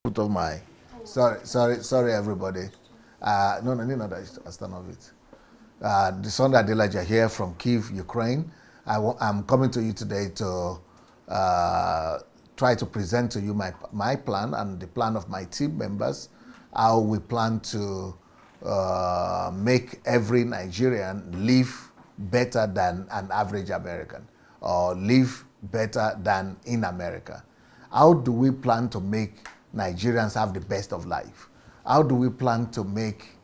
Put on my sorry everybody. No, I stand off it. The Sunday Adelaja here from Kiev, Ukraine. I'm coming to you today to try to present to you my plan and the plan of my team members, how we plan to make every Nigerian live better than an average American or live better than in America. How do we plan to make Nigerians have the best of life? How do we plan to make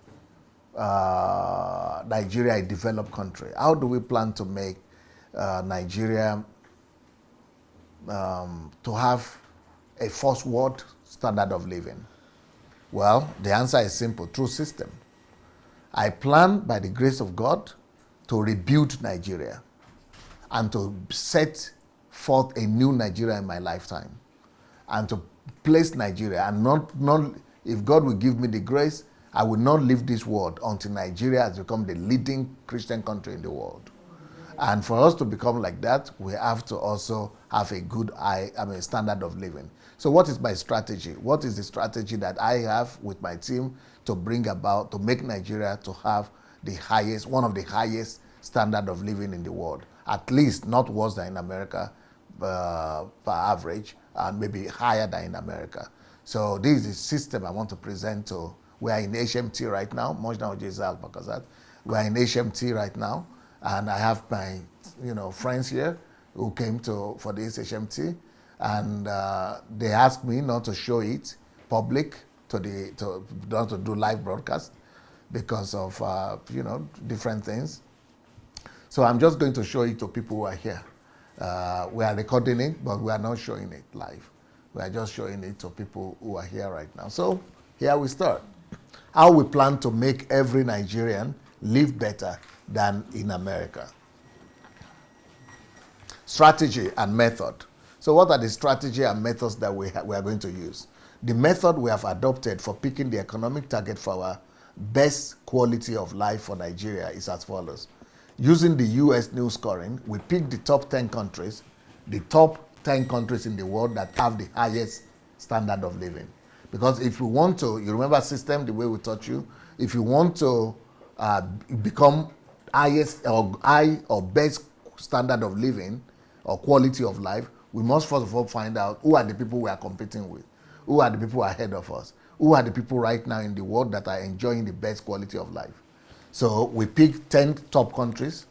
Nigeria a developed country? How do we plan to make Nigeria to have a first world standard of living? Well, the answer is simple, through system. I plan, by the grace of God, to rebuild Nigeria and to set forth a new Nigeria in my lifetime, and to place Nigeria, and not if God will give me the grace, I will not leave this world until Nigeria has become the leading Christian country in the world. And for us to become like that, we have to also have a good standard of living. So what is my strategy? What is the strategy that I have with my team to bring about, to make Nigeria to have the highest, one of the highest standard of living in the world? At least not worse than in America per average, and maybe higher than in America. So this is the system I want to present to. We are in HMT right now. We are in HMT right now, and I have my friends here who came for this HMT, and they asked me not to show it public not to do live broadcast because of different things. So I'm just going to show it to people who are here. We are recording it, but we are not showing it live. We are just showing it to people who are here right now. So here we start. How we plan to make every Nigerian live better than in America. Strategy and method. So what are the strategy and methods that we are going to use? The method we have adopted for picking the economic target for our best quality of life for Nigeria is as follows. Using the US News scoring, we picked the top 10 countries, the top 10 countries in the world that have the highest standard of living. Because if you want to, you remember system, the way we taught you, if you want to become highest or high or best standard of living or quality of life, we must first of all find out who are the people we are competing with, who are the people ahead of us, who are the people right now in the world that are enjoying the best quality of life. So we picked 10 top countries,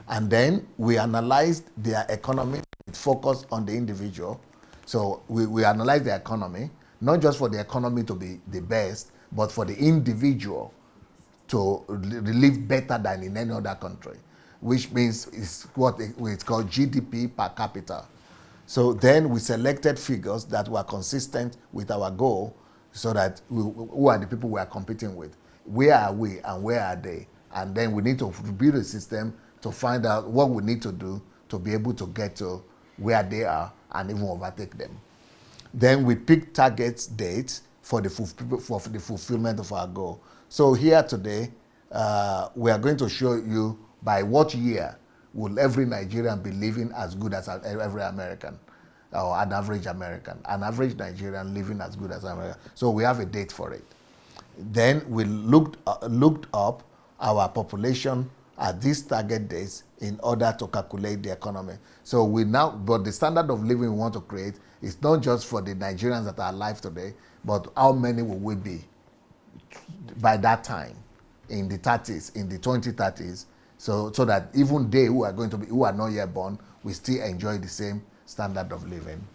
and then we analyzed their economy with focus on the individual. So we analyzed the economy, not just for the economy to be the best, but for the individual to live better than in any other country, which means it's what it's called GDP per capita. So then we selected figures that were consistent with our goal, so that who are the people we are competing with? Where are we and where are they? And then we need to build a system to find out what we need to do to be able to get to where they are and even overtake them. Then we pick target dates for the fulfillment of our goal. So here today, we are going to show you by what year will every Nigerian be living as good as every American, or an average American, an average Nigerian living as good as American. So we have a date for it. Then we looked up our population at these target dates in order to calculate the economy. So but the standard of living we want to create is not just for the Nigerians that are alive today, but how many will we be by that time, in the 30s, in the 2030s, so that even they who are not yet born will still enjoy the same standard of living.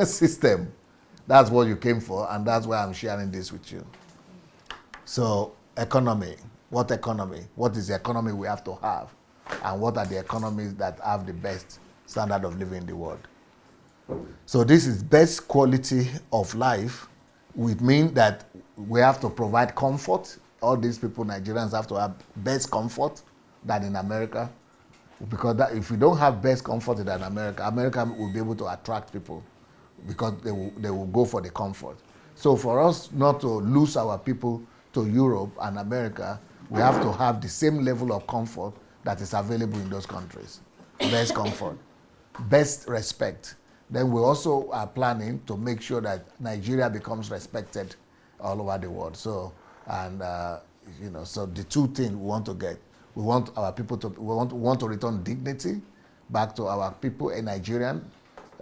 System. That's what you came for, and that's why I'm sharing this with you. So, economy. What economy? What is the economy we have to have? And what are the economies that have the best standard of living in the world? So this is best quality of life, which means that we have to provide comfort. All these people, Nigerians, have to have best comfort than in America. Because if we don't have best comfort than America, America will be able to attract people because they will go for the comfort. So for us not to lose our people to Europe and America, we have to have the same level of comfort that is available in those countries. Best comfort, best respect, Then we also are planning to make sure that Nigeria becomes respected all over the world. So, and so the two things we want to get, we want our people to, we want to return dignity back to our people in Nigeria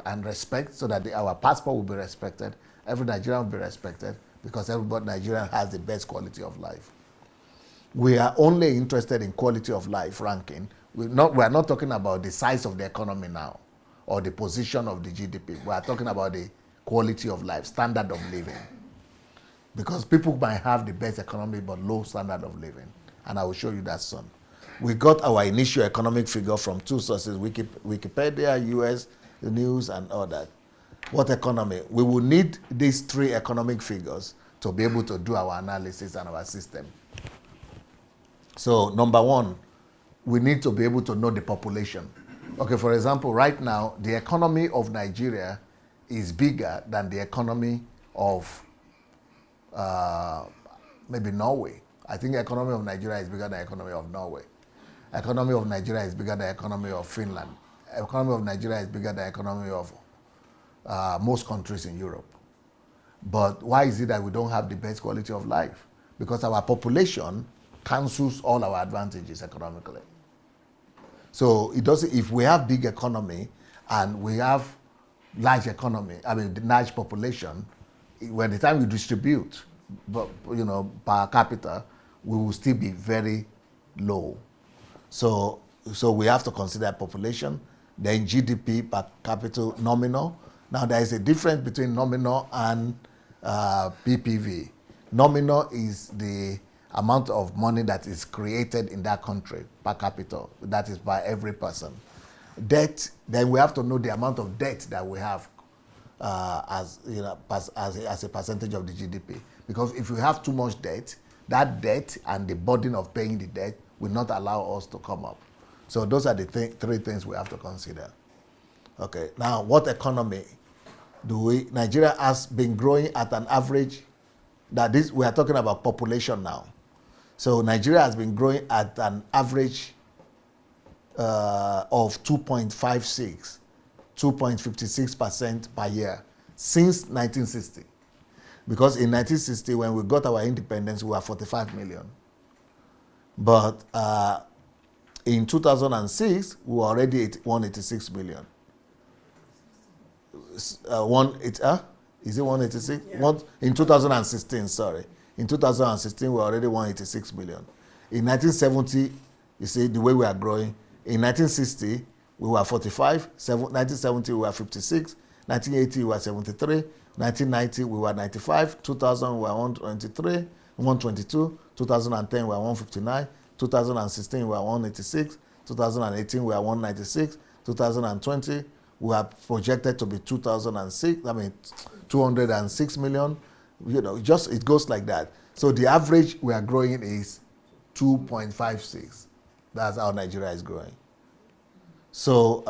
and respect, so that our passport will be respected, every Nigerian will be respected, because everybody Nigerian has the best quality of life. We are only interested in quality of life ranking. We are not talking about the size of the economy now or the position of the GDP. We are talking about the quality of life, standard of living. Because people might have the best economy but low standard of living. And I will show you that soon. We got our initial economic figure from two sources, Wikipedia, US News, and all that. What economy? We will need these three economic figures to be able to do our analysis and our system. So number one, we need to be able to know the population. Okay, for example, right now, the economy of Nigeria is bigger than the economy of maybe Norway. I think the economy of Nigeria is bigger than the economy of Norway. Economy of Nigeria is bigger than the economy of Finland. Economy of Nigeria is bigger than the economy of most countries in Europe. But why is it that we don't have the best quality of life? Because our population cancels all our advantages economically. So it doesn't, if we have big economy and we have large economy, large population, when the time we distribute, per capita, we will still be very low. So we have to consider population, then GDP per capita nominal. Now there is a difference between nominal and PPV. Nominal is the amount of money that is created in that country per capita. That is by every person. Debt, then we have to know the amount of debt that we have as a percentage of the GDP. Because if we have too much debt, that debt and the burden of paying the debt will not allow us to come up. So those are the three things we have to consider. Okay, now what economy Nigeria has been growing at an average, we are talking about population now. So Nigeria has been growing at an average of 2.56% per year since 1960. Because in 1960, when we got our independence, we were 45 million. But in 2006, we were already 186 million. Is it 186? Yeah. In 2016, sorry. In 2016, we were already 186 million. In 1970, you see the way we are growing. In 1960, we were 45. 1970, we were 56. 1980, we were 73. 1990, we were 95. 2000, we were 123, 122. 2010, we were 159. 2016, we were 186. 2018, we were 196. 2020, we are projected to be 206 million. It goes like that. So the average we are growing is 2.56. That's how Nigeria is growing. So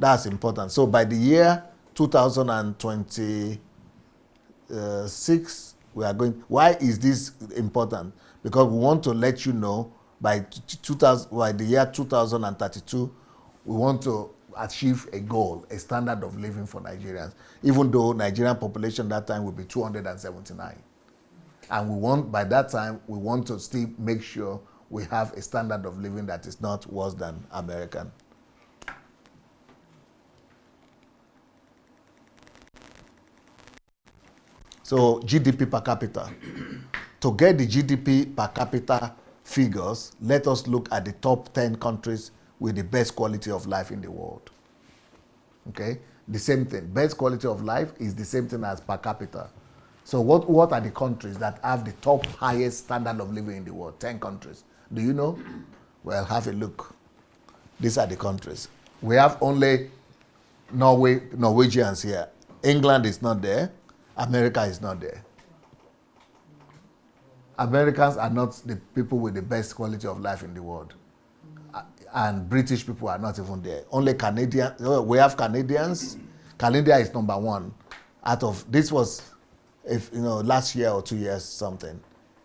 that's important. So by the year 2026, we are going. Why is this important? Because we want to let you know by the year 2032, we want to achieve a goal, a standard of living for Nigerians, even though Nigerian population that time will be 279. And by that time, we want to still make sure we have a standard of living that is not worse than American. So GDP per capita. To get the GDP per capita figures, let us look at the top 10 countries with the best quality of life in the world. Okay? The same thing. Best quality of life is the same thing as per capita. So what are the countries that have the top highest standard of living in the world? 10 countries. Do you know? Well, have a look. These are the countries. We have only Norwegians here. England is not there. America is not there. Americans are not the people with the best quality of life in the world. And British people are not even there. Only Canadians. We have Canadians. Canada is number one. This was, last year or 2 years something.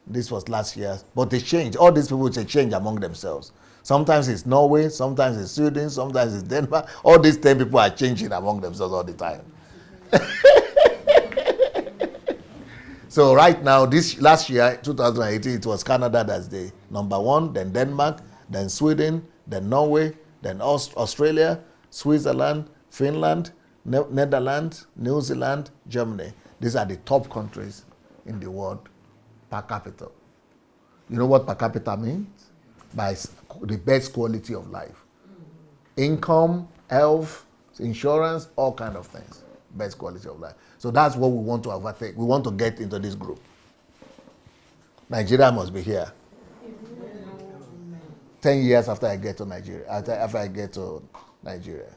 This was last year. But they changed. All these people, they change among themselves. Sometimes it's Norway, sometimes it's Sweden, sometimes it's Denmark. All these 10 people are changing among themselves all the time. So right now, this last year, 2018, it was Canada that's the number one, then Denmark, then Sweden, then Norway, then Australia, Switzerland, Finland, Netherlands, New Zealand, Germany. These are the top countries in the world per capita. You know what per capita means? By the best quality of life. Income, health, insurance, all kind of things. Best quality of life. So that's what we want to overtake. We want to get into this group. Nigeria must be here. 10 years after I get to Nigeria. After I get to Nigeria.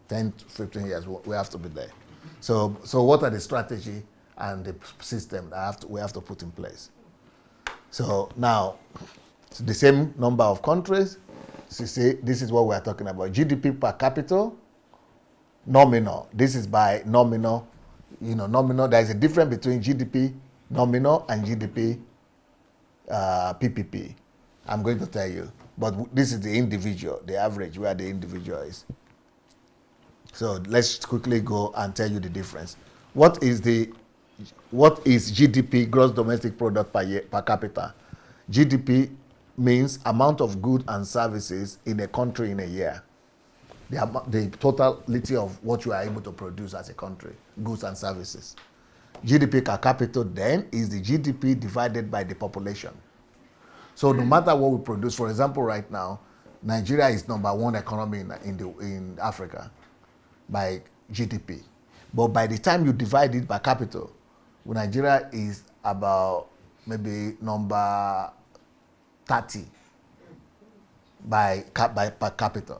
10 to 15 years, we have to be there. So what are the strategy and the system that we have to put in place? So now, it's the same number of countries. So see, this is what we are talking about. GDP per capita, nominal. This is by nominal. You know, nominal. There is a difference between GDP nominal and GDP PPP. I'm going to tell you. But this is the individual, the average, where the individual is. So let's quickly go and tell you the difference. What is GDP, gross domestic product per capita? GDP means amount of goods and services in a country in a year. The totality of what you are able to produce as a country, goods and services. GDP per capita then is the GDP divided by the population. So no matter what we produce, for example, right now, Nigeria is number one economy in Africa by GDP. But by the time you divide it by capita, Nigeria is about maybe number 30 per capita.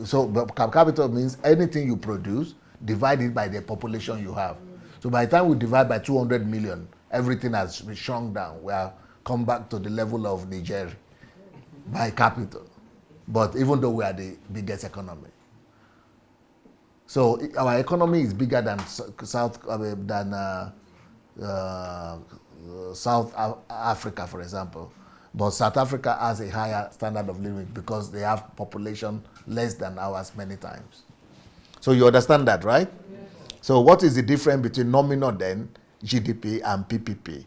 So per capita means anything you produce divided by the population you have. So by the time we divide by 200 million, everything has shrunk down. We have come back to the level of Nigeria by capita. But even though we are the biggest economy. So our economy is bigger than South Africa, for example. But South Africa has a higher standard of living because they have population less than ours many times. So you understand that, right? Yes. So what is the difference between nominal then, GDP, and PPP?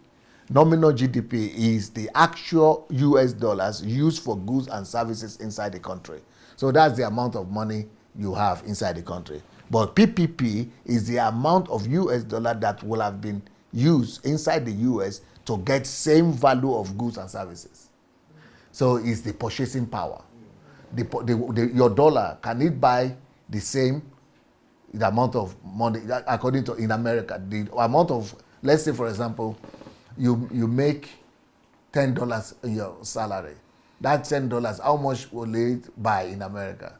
Nominal GDP is the actual US dollars used for goods and services inside the country. So that's the amount of money you have inside the country. But PPP is the amount of US dollar that will have been used inside the US to get same value of goods and services. So it's the purchasing power. Your dollar, can it buy the same amount of money, according to in America, the amount of, let's say for example, you make $10 in your salary. That $10, how much will it buy in America?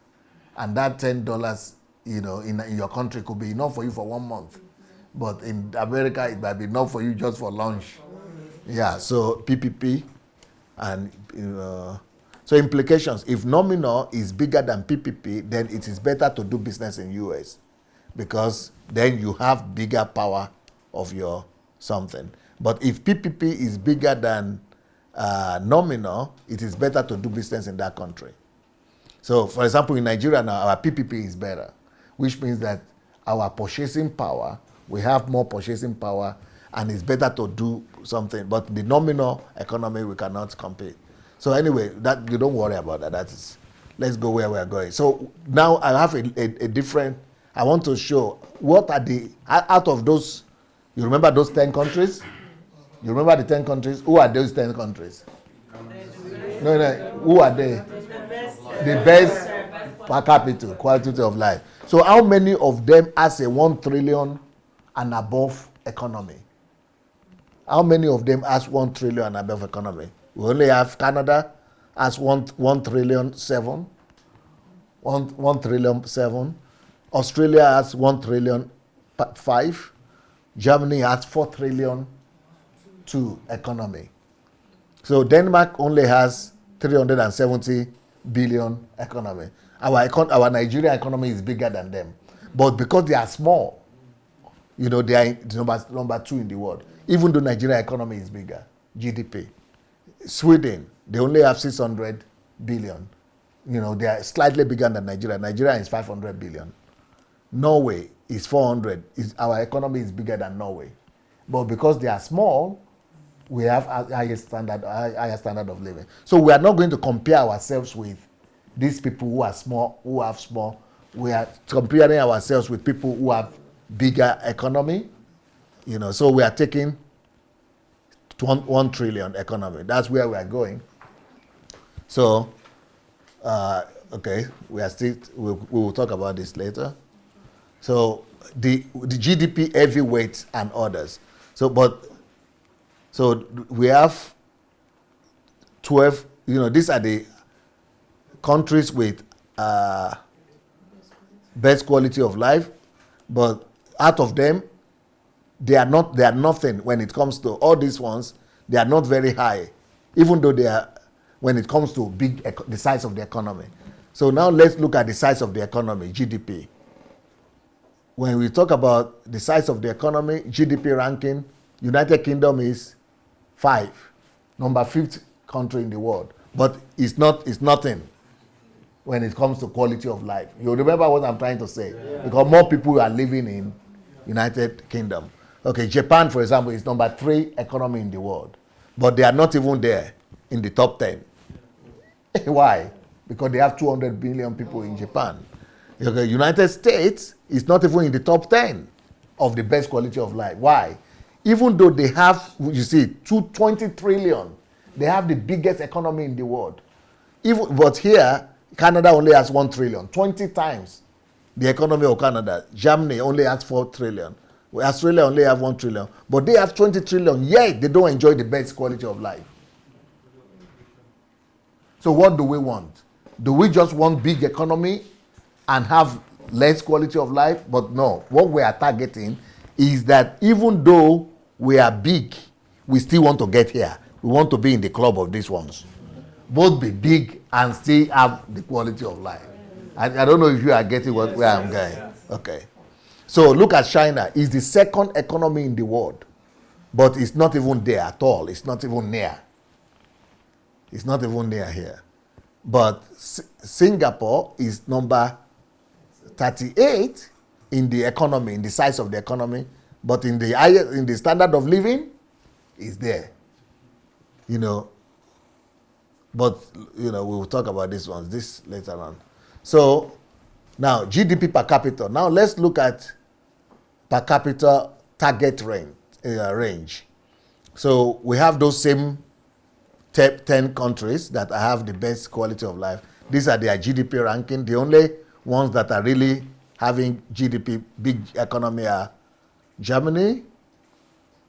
And that $10, you know, in your country could be enough for you for 1 month. But in America, it might be enough for you just for lunch. Yeah, so PPP and so implications. If nominal is bigger than PPP, then it is better to do business in US because then you have bigger power of your something. But if PPP is bigger than nominal, it is better to do business in that country. So, for example, in Nigeria now, our PPP is better, which means that our purchasing power, we have more purchasing power, and it's better to do something. But the nominal economy, we cannot compete. So anyway, that you don't worry about that. That is, let's go where we are going. So now I have a different. I want to show what are the out of those. You remember those 10 countries? You remember the 10 countries? Who are those 10 countries? No. Who are they? The best per capita, quality of life. So how many of them has a 1 trillion and above economy? How many of them has 1 trillion and above economy? We only have Canada has 1 trillion 7. 1 trillion 7. Australia has 1 trillion 5. Germany has 4 trillion 2 economy. So Denmark only has 370 billion economy. Our Nigerian economy is bigger than them. But because they are small, you know, they are number 2 in the world. Even though Nigerian economy is bigger, GDP. Sweden, they only have 600 billion. You know, they are slightly bigger than Nigeria. Nigeria is 500 billion. Norway is 400. Our economy is bigger than Norway. But because they are small, we have a higher standard of living. So we are not going to compare ourselves with these people who are small, who have small. We are comparing ourselves with people who have bigger economy. You know, so we are taking 1 trillion economy. That's where we are going. So, okay, we will talk about this later. So the GDP heavyweights and others. So we have 12. You know, these are the countries with best quality of life, but out of them, they are nothing when it comes to all these ones. They are not very high, even though they are when it comes to the size of the economy. So now let's look at the size of the economy, GDP. When we talk about the size of the economy, GDP ranking, United Kingdom is 5, number 5th country in the world. But it's nothing when it comes to quality of life. You remember what I'm trying to say? Yeah. Because more people are living in United Kingdom. Okay, Japan, for example, is number 3 economy in the world. But they are not even there in the top 10. Why? Because they have 200 billion people in Japan. Okay, United States is not even in the top 10 of the best quality of life. Why? Even though they have, you see, 20 trillion, they have the biggest economy in the world. But here, Canada only has 1 trillion, 20 times the economy of Canada. Germany only has 4 trillion. Australia only have 1 trillion. But they have 20 trillion, yet they don't enjoy the best quality of life. So what do we want? Do we just want big economy and have less quality of life? But no, what we are targeting is that even though we are big, we still want to get here. We want to be in the club of these ones. Both be big and still have the quality of life. I don't know if you are getting where I'm going. Okay. So look at China. It's the 2nd economy in the world. But it's not even there at all. It's not even near. It's not even near here. But Singapore is number 38 in the economy, in the size of the economy. But in the standard of living, is there. You know. But, you know, we will talk about this later on. So, now, GDP per capita. Now, let's look at per capita target range. So, we have those same 10 countries that have the best quality of life. These are their GDP ranking. The only ones that are really having GDP, big economy are Germany,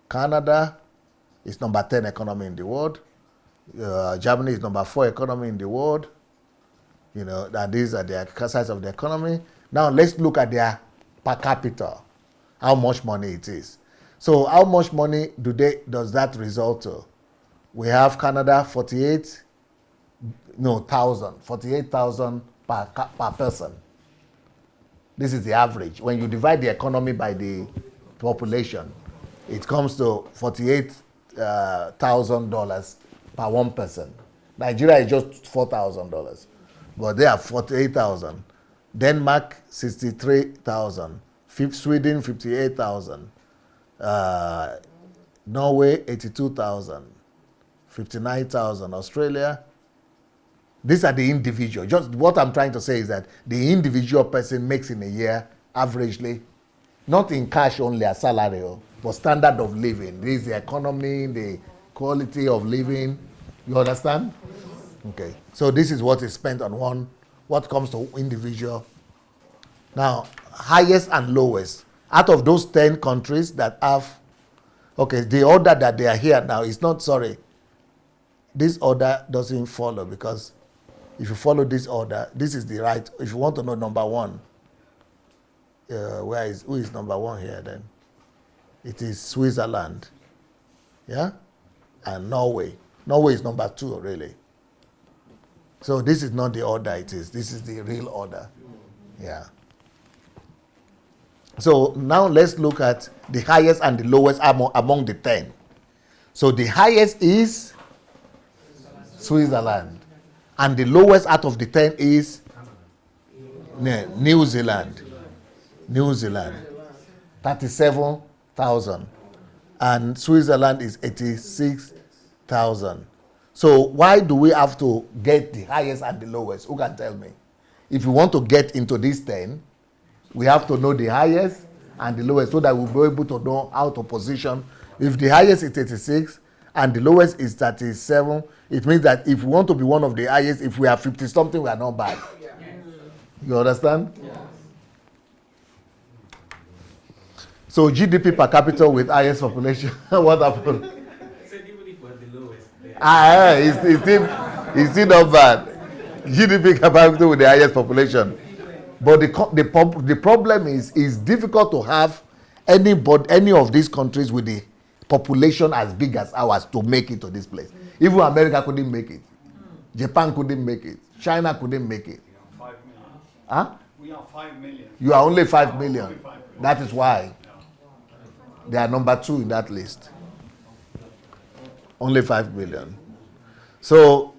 Canada is number 10 economy in the world. Germany is number 4 economy in the world. You know, and these are the size of the economy. Now let's look at their per capita, how much money it is. So how much money does that result to? We have Canada 48,000 per person. This is the average. When you divide the economy by the population, it comes to $48,000 per one person. Nigeria is just $4,000, but they are 48,000. Denmark 63,000. Sweden 58,000. Norway 82,000. 59,000. Australia. These are the individual. Just what I'm trying to say is that the individual person makes in a year averagely, not in cash only as salary, but standard of living. This is the economy, the quality of living. You understand? Okay. So this is what is spent on what comes to individual. Now, highest and lowest. Out of those 10 countries that have, okay, the order that they are here now is not, this order doesn't follow, because if you follow this order, this is the right. If you want to know number 1, who is number 1 here then? It is Switzerland. Yeah? And Norway. Norway is number 2, really. So this is not the order it is. This is the real order. Yeah. So now let's look at the highest and the lowest among the 10. So the highest is Switzerland. And the lowest out of the 10 is New Zealand. New Zealand, 37,000. And Switzerland is 86,000. So why do we have to get the highest and the lowest? Who can tell me? If we want to get into this 10, we have to know the highest and the lowest so that we'll be able to know how to position. If the highest is 86 and the lowest is 37, it means that if we want to be one of the highest, if we are 50 something, we are not bad. You understand? So GDP per capita with highest population, what happened? It's still not bad. GDP per capita with the highest population. But the problem is it's difficult to have any of these countries with the population as big as ours to make it to this place. Even America couldn't make it. Japan couldn't make it. China couldn't make it. Huh? We are 5 million. You are only 5 million. That is why they are number 2 in that list. Only 5 million. So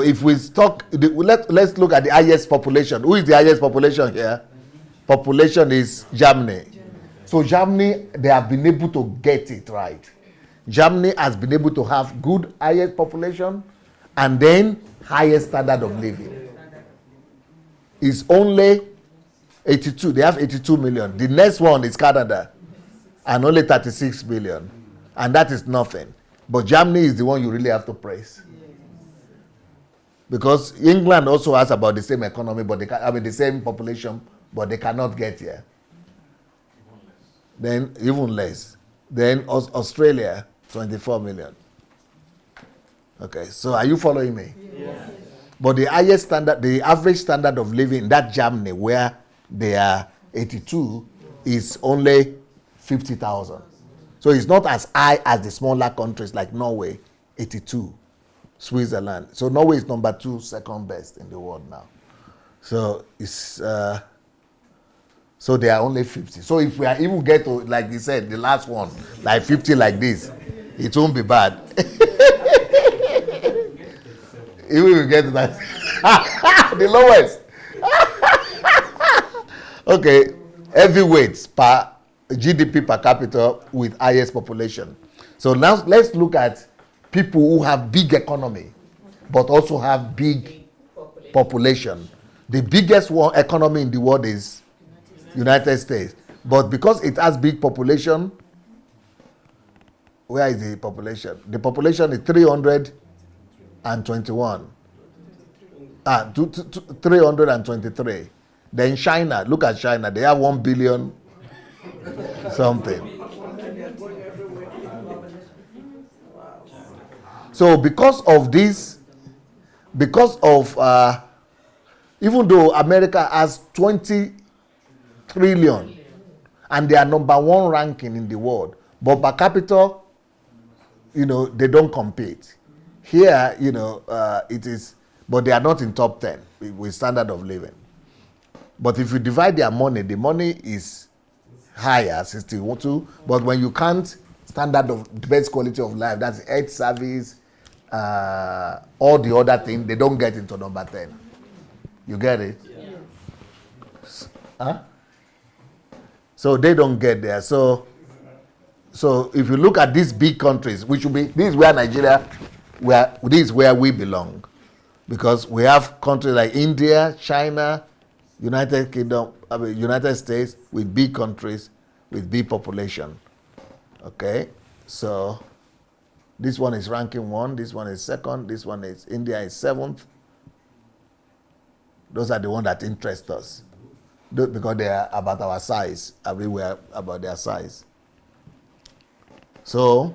if we talk, let's look at the highest population. Who is the highest population here? Population is Germany. So Germany, they have been able to get it right. Germany has been able to have good highest population and then highest standard of living. It's only 82. They have 82 million. The next one is Canada and only 36 million. And that is nothing. But Germany is the one you really have to praise. Because England also has about the same economy, but the same population, but they cannot get here. Then even less. Then Australia, 24 million. Okay, so are you following me? Yes. But the highest standard, the average standard of living in that Germany, where they are 82, is only 50,000. So it's not as high as the smaller countries like Norway, 82. Switzerland. So Norway is number 2, second best in the world now. So it's so they are only 50. So if we are even get to, like you said, the last one, like 50 like this, it won't be bad. If we get to that, the lowest. Okay, heavyweights per GDP per capita with highest population. So now let's look at people who have big economy, but also have big population. The biggest economy in the world is United States. But because it has big population, where is the population? The population is 321. 323. Then China, look at China, they have 1 billion something. So because of this, even though America has 20 trillion and they are number 1 ranking in the world, but per capita, they don't compete. Here, it is, but they are not in top 10 with standard of living. But if you divide their money, the money is higher, 62, but when you count standard of best quality of life, that's health service, all the other things, they don't get into number 10. You get it? Yeah. Huh? So they don't get there. So if you look at these big countries, which will be, this is where Nigeria, this is where we belong. Because we have countries like India, China, United Kingdom, United States, with big countries, with big population. Okay? So this one is ranking 1, this one is 2nd, this one is, India is 7th. Those are the ones that interest us. Because they are about our size, everywhere about their size. So,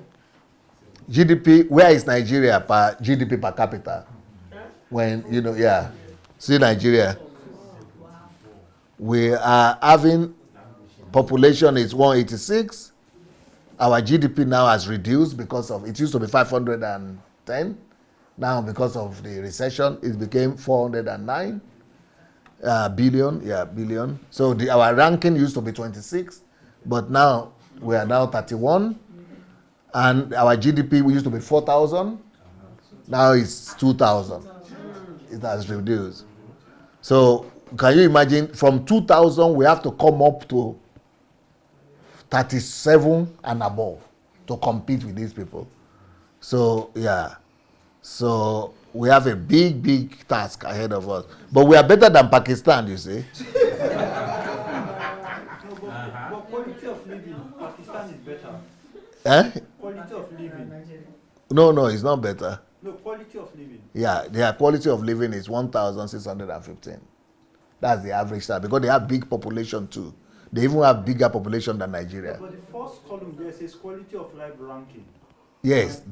GDP, where is Nigeria per GDP per capita? When, see Nigeria. We are having, population is 186. Our GDP now has reduced because of, it used to be 510. Now, because of the recession, it became 409 billion. So our ranking used to be 26, but now we are now 31. And our GDP used to be 4,000 Now it's 2,000. It has reduced. So can you imagine, from 2,000 we have to come up to 37 and above to compete with these people. So yeah, so we have a big task ahead of us. But we are better than Pakistan, you see. But quality of living, Pakistan is better. Quality of living. No, it's not better. No, quality of living. Yeah, their quality of living is 1,615. That's the average star, because they have big population too. They even have bigger population than Nigeria. But the first column there says quality of life ranking. Yes,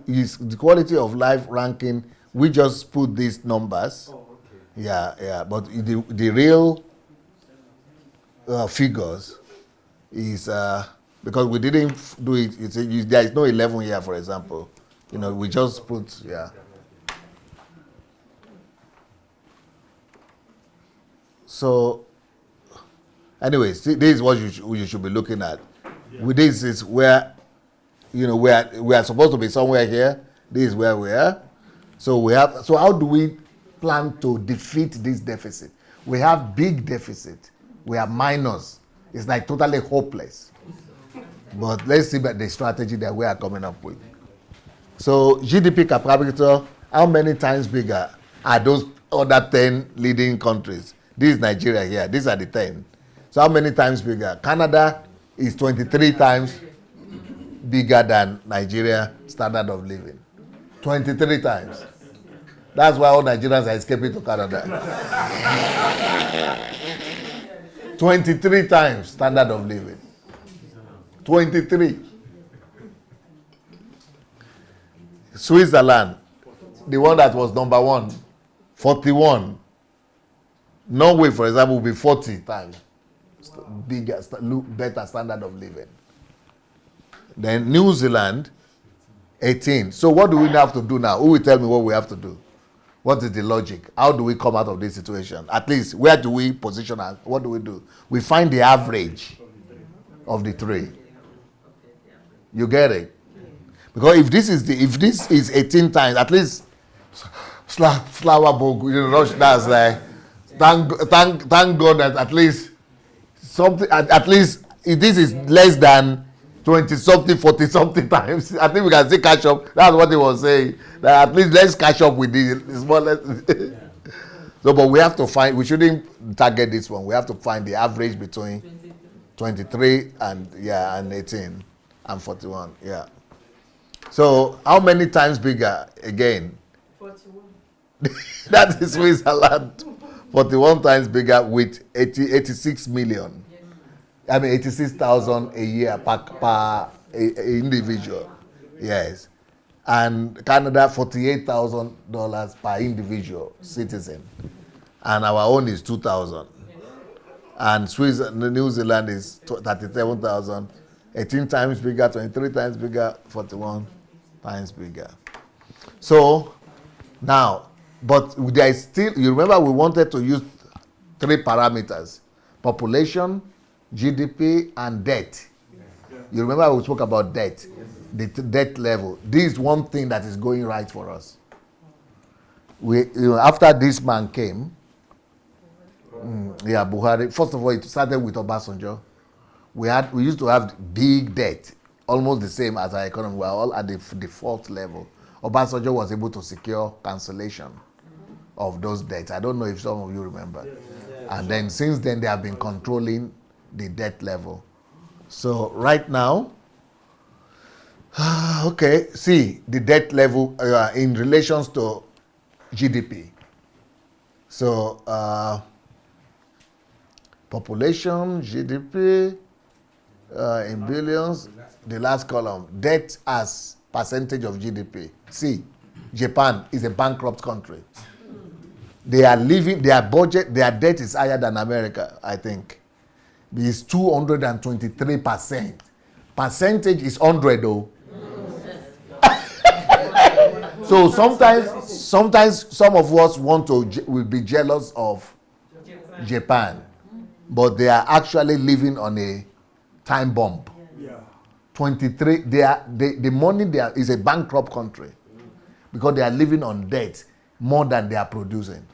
it's the quality of life ranking. We just put these numbers. Oh, okay. Yeah. But the real figures is because we didn't do it. There is no 11 here, for example. We just put So, anyways, this is what you should be looking at. Yeah. This is where, we are supposed to be somewhere here. This is where we are. So how do we plan to defeat this deficit? We have big deficit. We have minus. It's like totally hopeless. But let's see about the strategy that we are coming up with. So GDP per capita, how many times bigger are those other 10 leading countries? This is Nigeria here. These are the 10. So how many times bigger? Canada is 23 times bigger than Nigeria standard of living. 23 times. That's why all Nigerians are escaping to Canada. 23 times standard of living. 23. Switzerland, the one that was number 1, 41. Norway, for example, will be 40 times bigger, better standard of living. Then New Zealand, 18. So what do we have to do now? Who will tell me what we have to do? What is the logic? How do we come out of this situation? At least, where do we position us? What do we do? We find the average of the three. You get it? Because if this is 18 times, at least flower book, that's like, thank God that at least something, at least if this is less than 20 something, 40 something times, I think we can say catch up. That's what he was saying. That at least let's catch up with this. So, but we have to find, we shouldn't target this one. We have to find the average between 23 and 18 and 41. Yeah. So how many times bigger again? 41. That is Switzerland. 41 times bigger with 86 million. I mean 86,000 a year per individual. Yes. And Canada $48,000 per individual citizen. And our own is 2,000. And New Zealand is 37,000. 18 times bigger, 23 times bigger, 41 times bigger. So now, but there is still, you remember we wanted to use 3 parameters: population, GDP, and debt. You remember we spoke about debt, the debt level. This is one thing that is going right for us. After this man came, Buhari, first of all, it started with Obasanjo. We used to have big debt, almost the same as our economy. We are all at the default level. Obasanjo was able to secure cancellation of those debts. I don't know if some of you remember. And then since then, they have been controlling the debt level. So right now, see the debt level in relations to GDP. So population, GDP, in billions, the last column, debt as percentage of GDP. See, Japan is a bankrupt country. They are living, their debt is higher than America, I think. It's 223%. Percentage is 100 though. So sometimes some of us will be jealous of Japan, but they are actually living on a time bomb. Yeah. 23, the money there is a bankrupt country. because they are living on debt more than they are producing.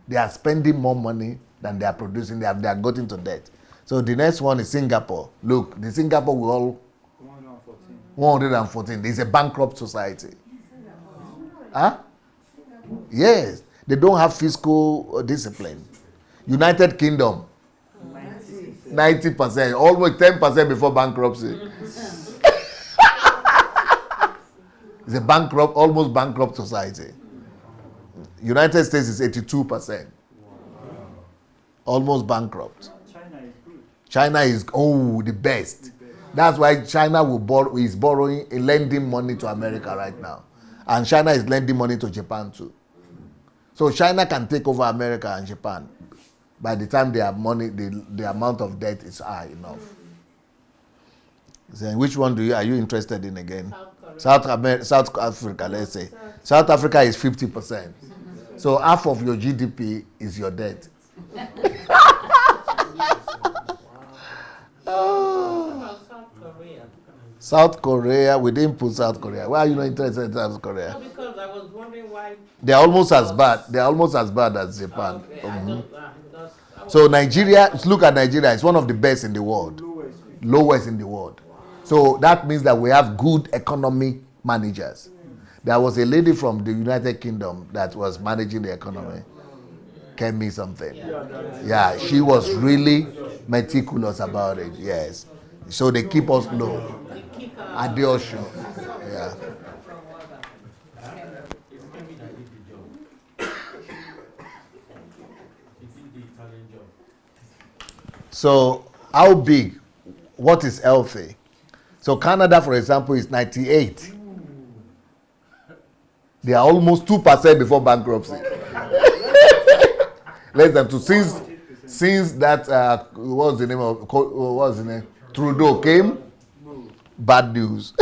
They are spending more money than they are producing. They have got into debt. So the next one is Singapore. Look, the Singapore will all 114. It's a bankrupt society. Huh? Yes. They don't have fiscal discipline. United Kingdom, 90%, almost 10% before bankruptcy. It's a almost bankrupt society. United States is 82%. Almost bankrupt. China is the best. That's why China is lending money to America right now. And China is lending money to Japan too. So China can take over America and Japan by the time they have money, the amount of debt is high enough. So which one are you interested in again? South Africa, let's say. South Africa is 50%. So half of your GDP is your debt. South Korea, we didn't put South Korea. Why are you not interested in South Korea? No, because I was wondering why. They're almost as bad. They're almost as bad as Japan. Okay. So Nigeria, look at Nigeria. It's one of the best in the world. Lowest in the world. So that means that we have good economic managers. There was a lady from the United Kingdom that was managing the economy. Kemi something. Yeah, she was really meticulous about it. Yes. So they keep us low. Adeosho. Yeah. So how big? What is healthy? So Canada, for example, is 98. They are almost 2% before bankruptcy. Less than 2. Since that what was the name? Trudeau came. Bad news.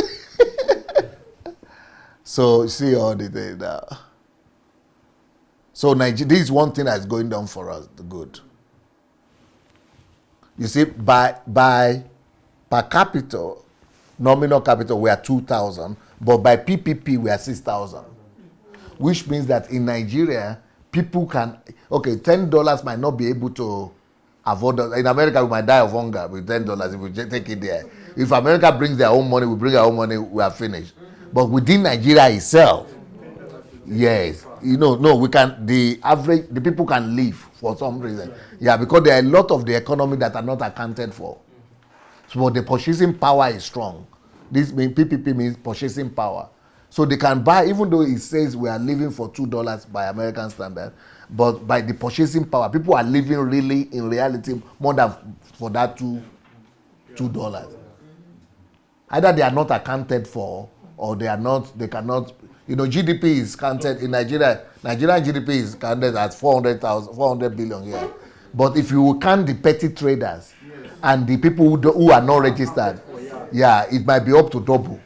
So see all the thing now. So Nigeria, this is one thing that's going down for us. The good. You see, by per capita, nominal capital, we are 2,000, but by PPP, we are 6,000. Which means that in Nigeria, people can, $10 might not be able to afford. In America, we might die of hunger with $10 if we just take it there. If America brings their own money, we bring our own money, we are finished. But within Nigeria itself, yes, we can, the people can live for some reason. Yeah, because there are a lot of the economy that are not accounted for. So the purchasing power is strong. This means PPP means purchasing power. So they can buy, even though it says we are living for $2 by American standard, but by the purchasing power, people are living really, in reality, more than for that $2. Either they are not accounted for, or they cannot. GDP is counted in Nigeria. Nigerian GDP is counted at 400 billion here. But if you count the petty traders and the people who are not registered, it might be up to double.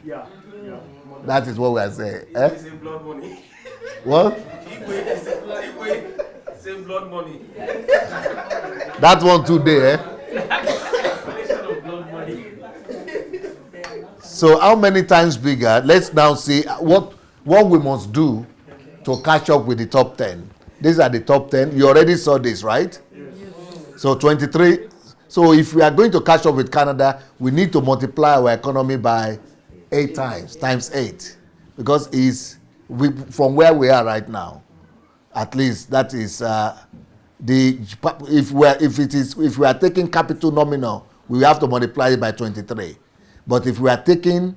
That is what we are saying. Save blood money. What? Save blood money. That one today, So how many times bigger? Let's now see what we must do to catch up with the top 10. These are the top 10. You already saw this, right? Yes. So 23. So if we are going to catch up with Canada, we need to multiply our economy by 8 times 8, because from where we are right now, at least that is if we are taking capital nominal, we have to multiply it by 23. But if we are taking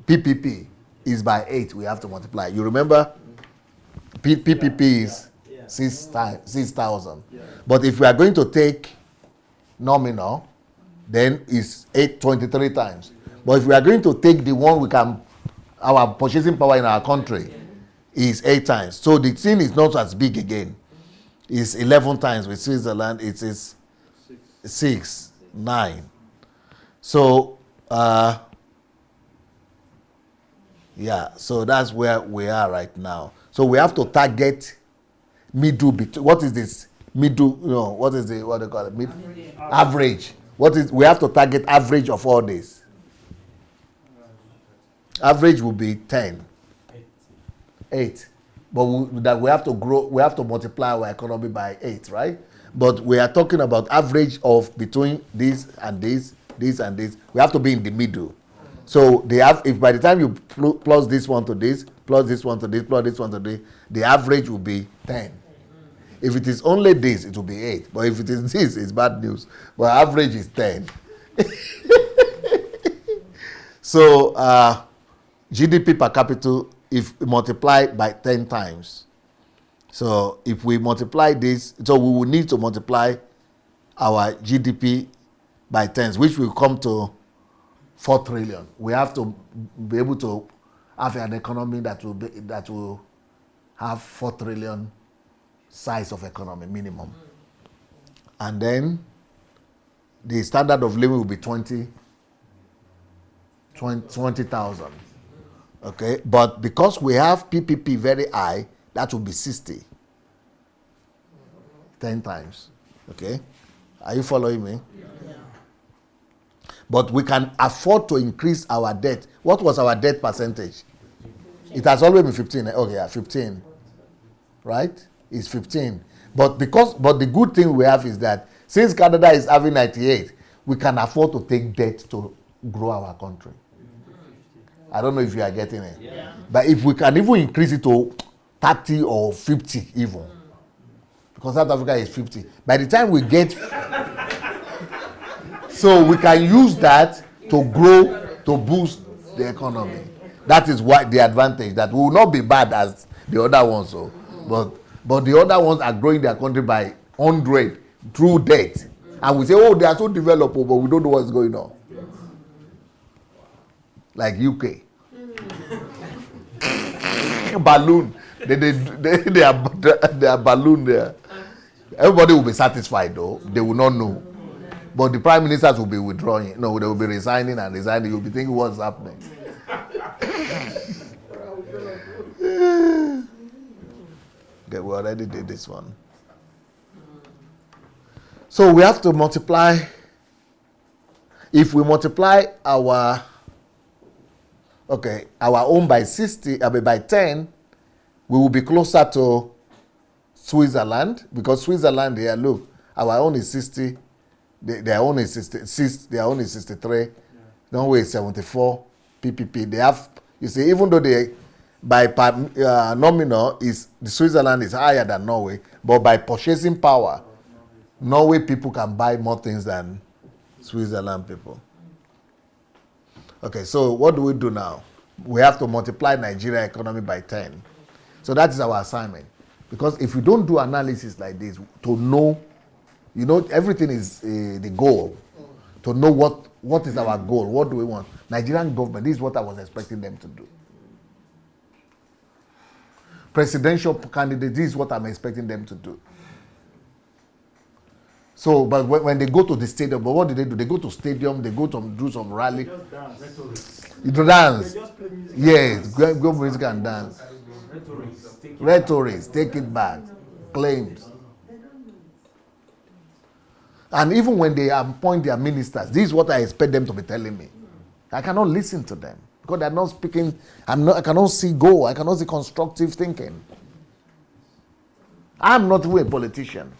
PPP, is by 8, we have to multiply. You remember, PPP is 6,000. But if we are going to take nominal, then it's 23 times. But if we are going to take the one our purchasing power in our country is 8 times. So the thing is not as big again. It's 11 times with Switzerland. It is 6, 9. So, so that's where we are right now. So we have to target middle. What is this? Middle, what is what they call it? Average. We have to target average of all this. Average will be 10. 8. But that we have to grow, we have to multiply our economy by 8, right? But we are talking about average of between this and this, this and this. We have to be in the middle. So they have, if by the time you plus this one to this, plus this one to this, plus this one to this, the average will be 10. If it is only this, it will be 8. But if it is this, it's bad news. But average is 10. So GDP per capita, if multiplied by 10 times. So if we multiply this, so we will need to multiply our GDP by 10, which will come to 4 trillion. We have to be able to have an economy that will have 4 trillion size of economy minimum. And then the standard of living will be 20,000. Okay, but because we have PPP very high, that will be 60. 10 times. Okay, are you following me? Yeah. But we can afford to increase our debt. What was our debt percentage? It has always been 15. Okay, yeah, 15. Right? It's 15. But the good thing we have is that since Canada is having 98, we can afford to take debt to grow our country. I don't know if you are getting it. Yeah. But if we can even increase it to 30 or 50 even, because South Africa is 50. By the time we get, so we can use that to grow, to boost the economy. That is what the advantage, that we will not be bad as the other ones. So, but the other ones are growing their country by 100 through debt. And we say, oh, they are so developed, but we don't know what's going on. Like UK. Balloon. They are balloon there. Everybody will be satisfied though. They will not know. But the prime ministers will be withdrawing. No, they will be resigning and resigning. You'll be thinking what's happening. Okay, we already did this one. So we have to multiply. If we multiply our own by 60, by 10, we will be closer to Switzerland, because Switzerland here, look, our own is 60, their own is 66, their own is 63, Norway is 74, PPP. They have, you see, even though they, by nominal, the Switzerland is higher than Norway, but by purchasing power, Norway people can buy more things than Switzerland people. Okay, so what do we do now? We have to multiply Nigeria economy by 10. So that is our assignment. Because if we don't do analysis like this, to know, everything is the goal. To know what is our goal, what do we want? Nigerian government, this is what I was expecting them to do. Presidential candidate, this is what I'm expecting them to do. So, but when they go to the stadium, but what do? They go to stadium, they go to do some rally. They just dance. You dance. They just play music. Yes, go music and dance. Rhetorics, take it back. Claims. And even when they appoint their ministers, this is what I expect them to be telling me. I cannot listen to them because they're not speaking. I cannot see goal. I cannot see constructive thinking. I'm not even a politician.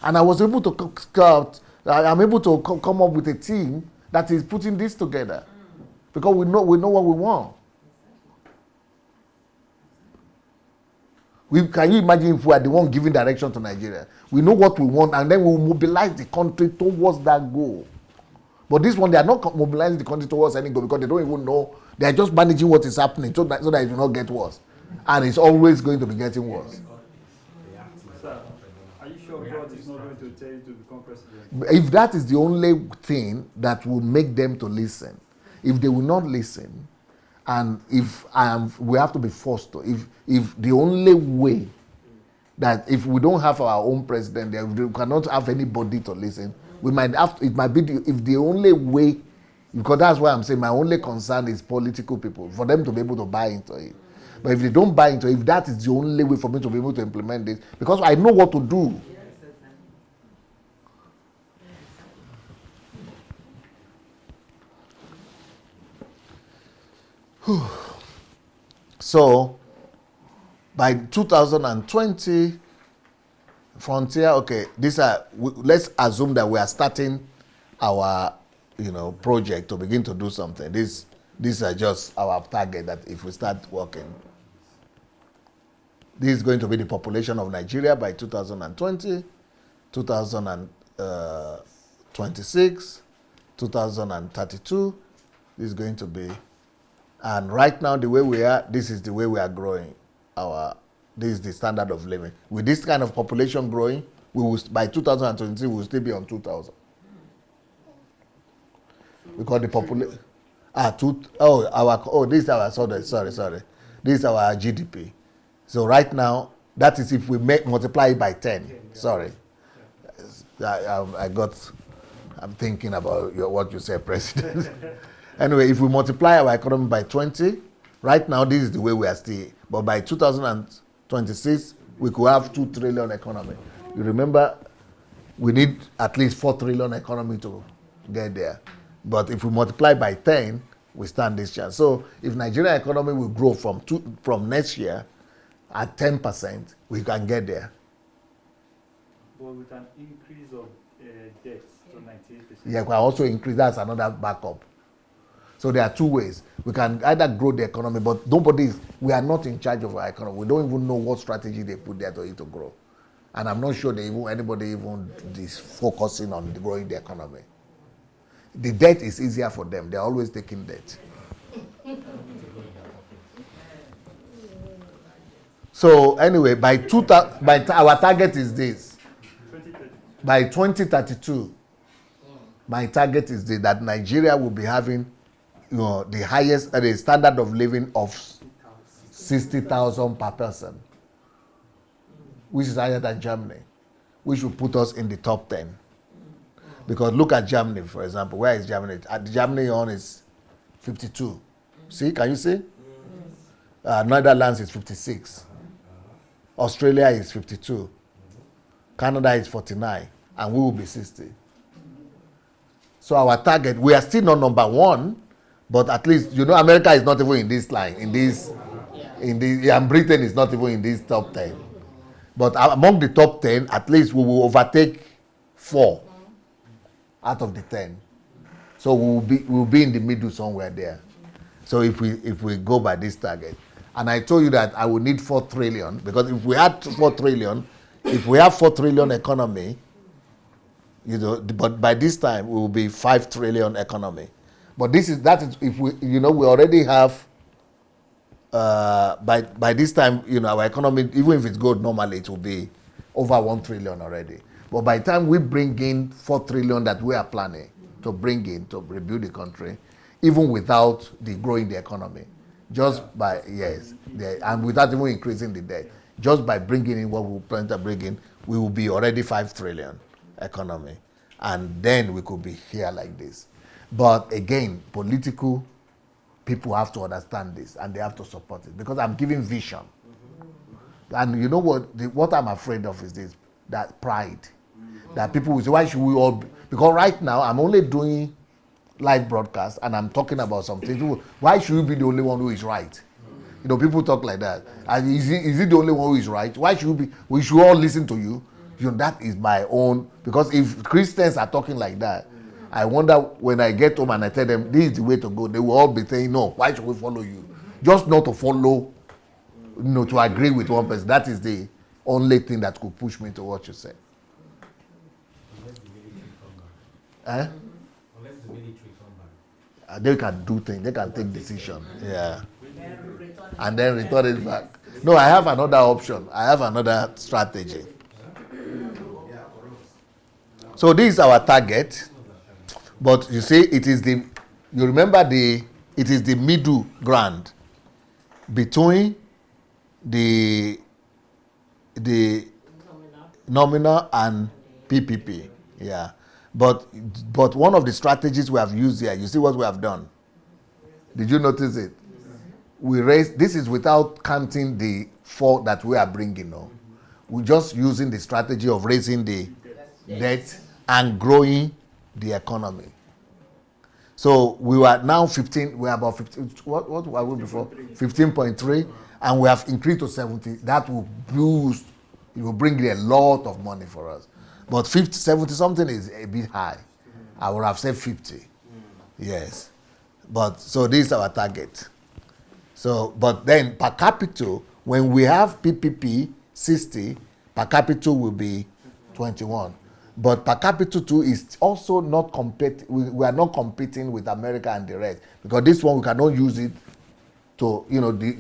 And I was able to I'm able to come up with a team that is putting this together. Because we know what we want. Can you imagine if we are the one giving direction to Nigeria? We know what we want, and then we will mobilize the country towards that goal. But this one, they are not mobilizing the country towards any goal because they don't even know. They are just managing what is happening so that it will not get worse. And it's always going to be getting worse. Are you sure God is not going to tell you to become president? If that is the only thing that will make them to listen, if they will not listen, and if we have to be forced to, if the only way that if we don't have our own president, we cannot have anybody to listen, we might have to, it might be if the only way, because that's why I'm saying my only concern is political people, for them to be able to buy into it. But if they don't buy into it, if that is the only way for me to be able to implement this, because I know what to do. Whew. So by 2020, frontier, okay, let's assume that we are starting our, project to begin to do something. These are just our target that if we start working. This is going to be the population of Nigeria by 2020, 2026, 2032. This is going to be, and right now the way we are, this is the way we are growing. This is the standard of living. With this kind of population growing, we will by 2023 we will still be on 2,000. Because the population, this is our sorry. This is our GDP. So right now, that is if we multiply it by 10. Sorry. I'm thinking about what you said, President. Anyway, if we multiply our economy by 20, right now this is the way we are still. But by 2026, we could have 2 trillion economy. You remember, we need at least 4 trillion economy to get there. But if we multiply by 10, we stand this chance. So if Nigerian economy will grow from next year at 10%, we can get there. But with an increase of debt to 98%. Yeah, we can also increase. That's another backup. So there are two ways. We can either grow the economy, but we are not in charge of our economy. We don't even know what strategy they put there to grow. And I'm not sure anybody is focusing on growing the economy. The debt is easier for them. They're always taking debt. So anyway, our target is this. By 2032, my target is that Nigeria will be having, the highest the standard of living of 60,000 per person, which is higher than Germany, which will put us in the top 10. Because look at Germany, for example. Where is Germany? Germany on is 52. See, can you see? Netherlands is 56. Australia is 52. Canada is 49. And we will be 60. So our target, we are still not number 1, but at least, America is not even in this line. And Britain is not even in this top 10. But among the top 10, at least we will overtake 4 out of the 10. So we'll be in the middle somewhere there. So if we go by this target. And I told you that I will need 4 trillion, because if we had 4 trillion, if we have 4 trillion economy, but by this time we will be 5 trillion economy. But that is if we already have by this time, our economy, even if it's good normally, it will be over 1 trillion already. But by the time we bring in 4 trillion that we are planning to bring in to rebuild the country, even without growing the economy, and without even increasing the debt, just by bringing in what we plan to bring in, we will be already 5 trillion economy. And then we could be here like this. But again, political people have to understand this and they have to support it, because I'm giving vision. And you know what I'm afraid of is this, that pride. That people will say, why should we all because right now I'm only doing live broadcast and I'm talking about something. Why should we be the only one who is right? People talk like that. And is he the only one who is right? Why should we should all listen to you? That is my own, because if Christians are talking like that, I wonder when I get home and I tell them this is the way to go, they will all be saying, no, why should we follow you? Just not to follow, to agree with one person. That is the only thing that could push me to what you say. Unless the military come back. They can do things, they can take decisions. Yeah. And then return it back. No, I have another option. I have another strategy. So this is our target. But you see, it is the middle ground between the nominal and PPP. Yeah. But one of the strategies we have used here, you see what we have done? Did you notice it? This is without counting the 4 that we are bringing now. We're just using the strategy of raising the debt and growing the economy. So we were now 15, we are about 15, what were we before? 15.3, and we have increased to 70. That will boost, it will bring a lot of money for us. But 50, 70 something is a bit high. I would have said 50. Yes. But so this is our target. So, but then per capita, when we have PPP 60, per capita will be 21. But per capita too is also not we are not competing with America and the rest, because this one we cannot use it to,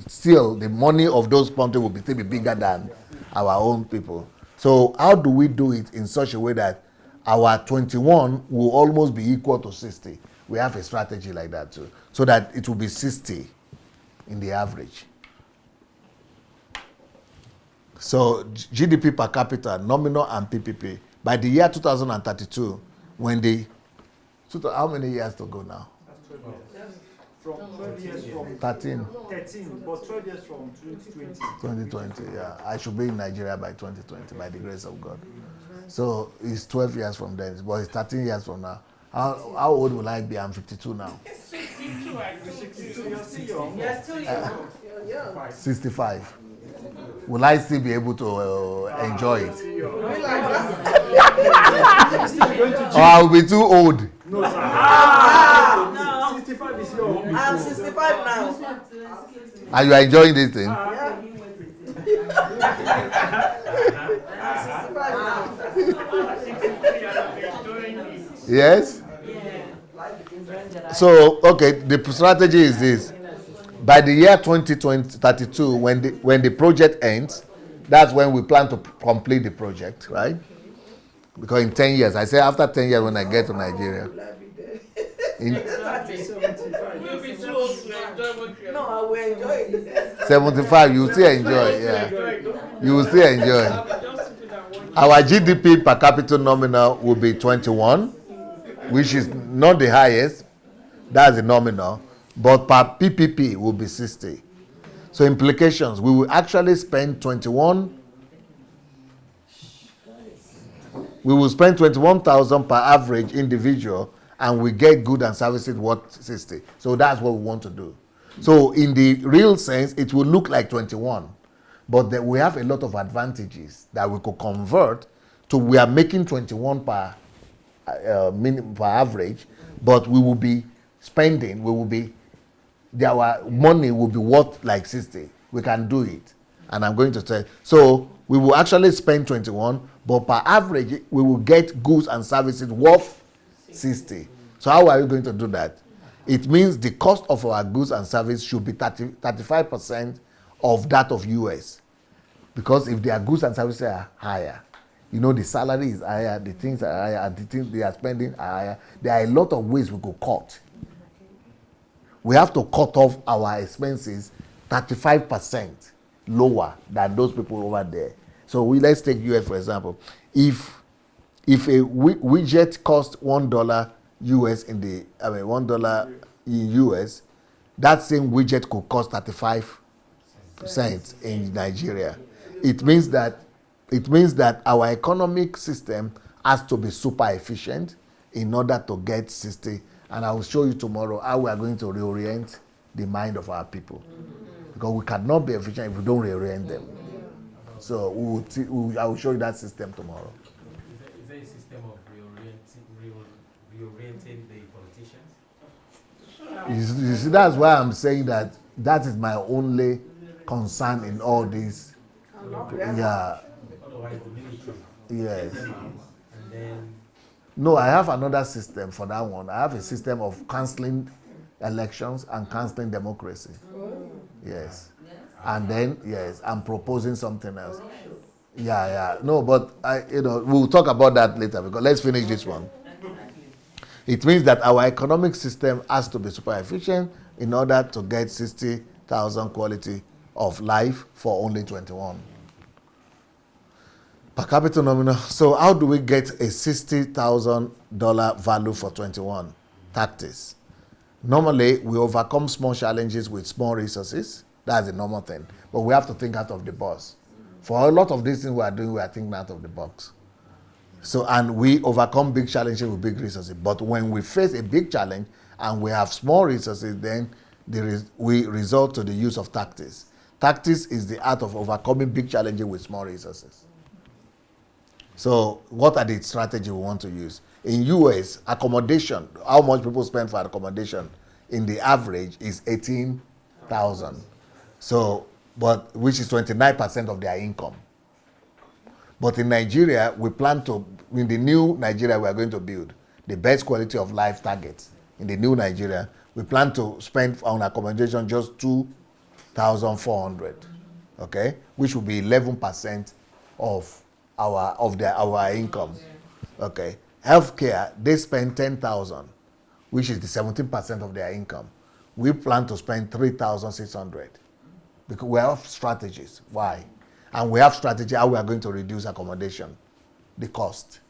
still the money of those countries will still be bigger than our own people. So how do we do it in such a way that our 21 will almost be equal to 60? We have a strategy like that too, so that it will be 60 in the average. So GDP per capita, nominal and PPP. By the year 2032, how many years to go now? From 12 years from 13. 13, but 12 years from 2020. 2020, yeah. I should be in Nigeria by 2020, by the grace of God. So it's 12 years from then, but it's 13 years from now. How old will I be? I'm 52 now. 62, you're still young. You're still young. 65. Will I still be able to enjoy it? Or I will be too old? No, sir. No. 65 is young. I'm 65 now. Are you enjoying this thing? I'm 65 now. Yes? So, okay, the strategy is this. By the year 2032, when the project ends, that's when we plan to complete the project, right? Because in 10 years, I say after 10 years when I get to Nigeria. In No, I will enjoy it. 75, you will still enjoy, yeah. You will still enjoy. Our GDP per capita nominal will be 21, which is not the highest. That's the nominal. But per PPP will be 60. So implications, we will actually spend 21. We will spend 21,000 per average individual, and we get goods and services worth 60. So that's what we want to do. So in the real sense, it will look like 21. But we have a lot of advantages that we could convert to. We are making 21 per average, but we will be spending, our money will be worth like 60. We can do it. And I'm going to say, so we will actually spend 21, but per average, we will get goods and services worth 60. So how are we going to do that? It means the cost of our goods and services should be 35% of that of US. Because if their goods and services are higher, the salary is higher, the things are higher, and the things they are spending are higher, there are a lot of ways we could cut. We have to cut off our expenses 35% lower than those people over there. So let's take US for example. If a widget costs $1 US $1 in US, that same widget could cost 35% in Nigeria. It means that our economic system has to be super efficient in order to get 60. And I will show you tomorrow how we are going to reorient the mind of our people. Because we cannot be efficient if we don't reorient them. So I will show you that system tomorrow. Is there a system of reorienting the politicians? You see, that's why I'm saying that is my only concern in all this. Yeah. Otherwise, the military. Yes. And then. No, I have another system for that one. I have a system of cancelling elections and cancelling democracy. Yes. And then, yes, I'm proposing something else. Yeah. No, but we'll talk about that later, because let's finish this one. It means that our economic system has to be super efficient in order to get 60,000 quality of life for only 21. Per capita nominal. So how do we get a $60,000 value for 21? Tactics. Normally, we overcome small challenges with small resources. That's the normal thing. But we have to think out of the box. For a lot of these things we are doing, we are thinking out of the box. So, and we overcome big challenges with big resources. But when we face a big challenge and we have small resources, then we resort to the use of tactics. Tactics is the art of overcoming big challenges with small resources. So what are the strategies we want to use? In US, accommodation, how much people spend for accommodation in the average is 18,000. So, but which is 29% of their income. But in Nigeria, we plan to, in the new Nigeria we are going to build, the best quality of life targets. In the new Nigeria, we plan to spend on accommodation just 2,400, okay, which will be 11% of our income, okay. Healthcare, they spend 10,000, which is the 17% of their income. We plan to spend 3,600 because we have strategies. Why? And we have strategy how we are going to reduce accommodation, the cost,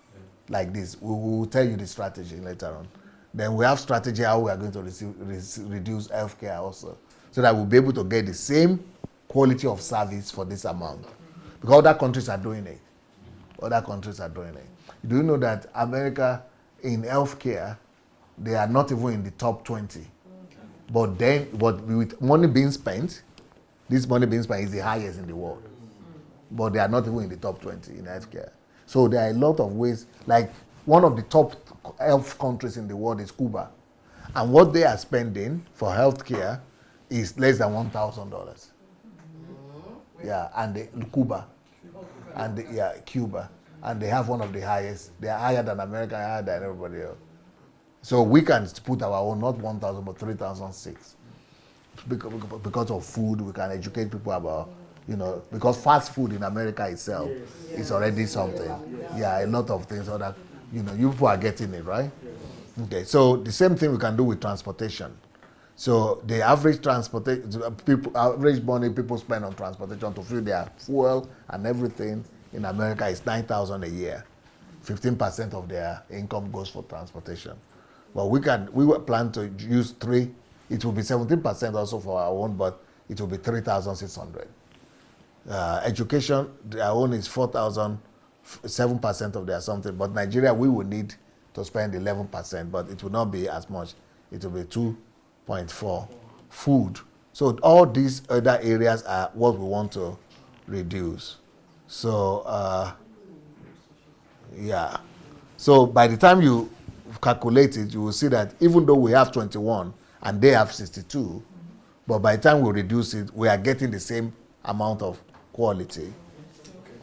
like this. We will tell you the strategy later on. Then we have strategy how we are going to reduce healthcare also, so that we'll be able to get the same quality of service for this amount. Because other countries are doing it. Other countries are doing it. Do you know that America in healthcare, they are not even in the top 20. But with money being spent, this money being spent is the highest in the world. But they are not even in the top 20 in healthcare. So there are a lot of ways, like one of the top health countries in the world is Cuba. And what they are spending for healthcare is less than $1,000. Yeah, and Cuba. And Cuba. And they have one of the highest. They are higher than America, higher than everybody else. So we can put our own, not 1,000, but 3,006. Because of food, we can educate people about, because fast food in America itself is already something. Yeah, a lot of things, so that, you people are getting it, right? Okay, so the same thing we can do with transportation. So the average average money people spend on transportation to fill their fuel and everything in America is $9,000 a year. 15% of their income goes for transportation. But we plan to use 3. It will be 17% also for our own, but it will be 3,600. Education, our own is 4,000, 7% of their something. But Nigeria, we will need to spend 11%, but it will not be as much. It will be 2.4. Food. So all these other areas are what we want to reduce. So, yeah. So by the time you calculate it, you will see that even though we have 21 and they have 62, but by the time we reduce it, we are getting the same amount of quality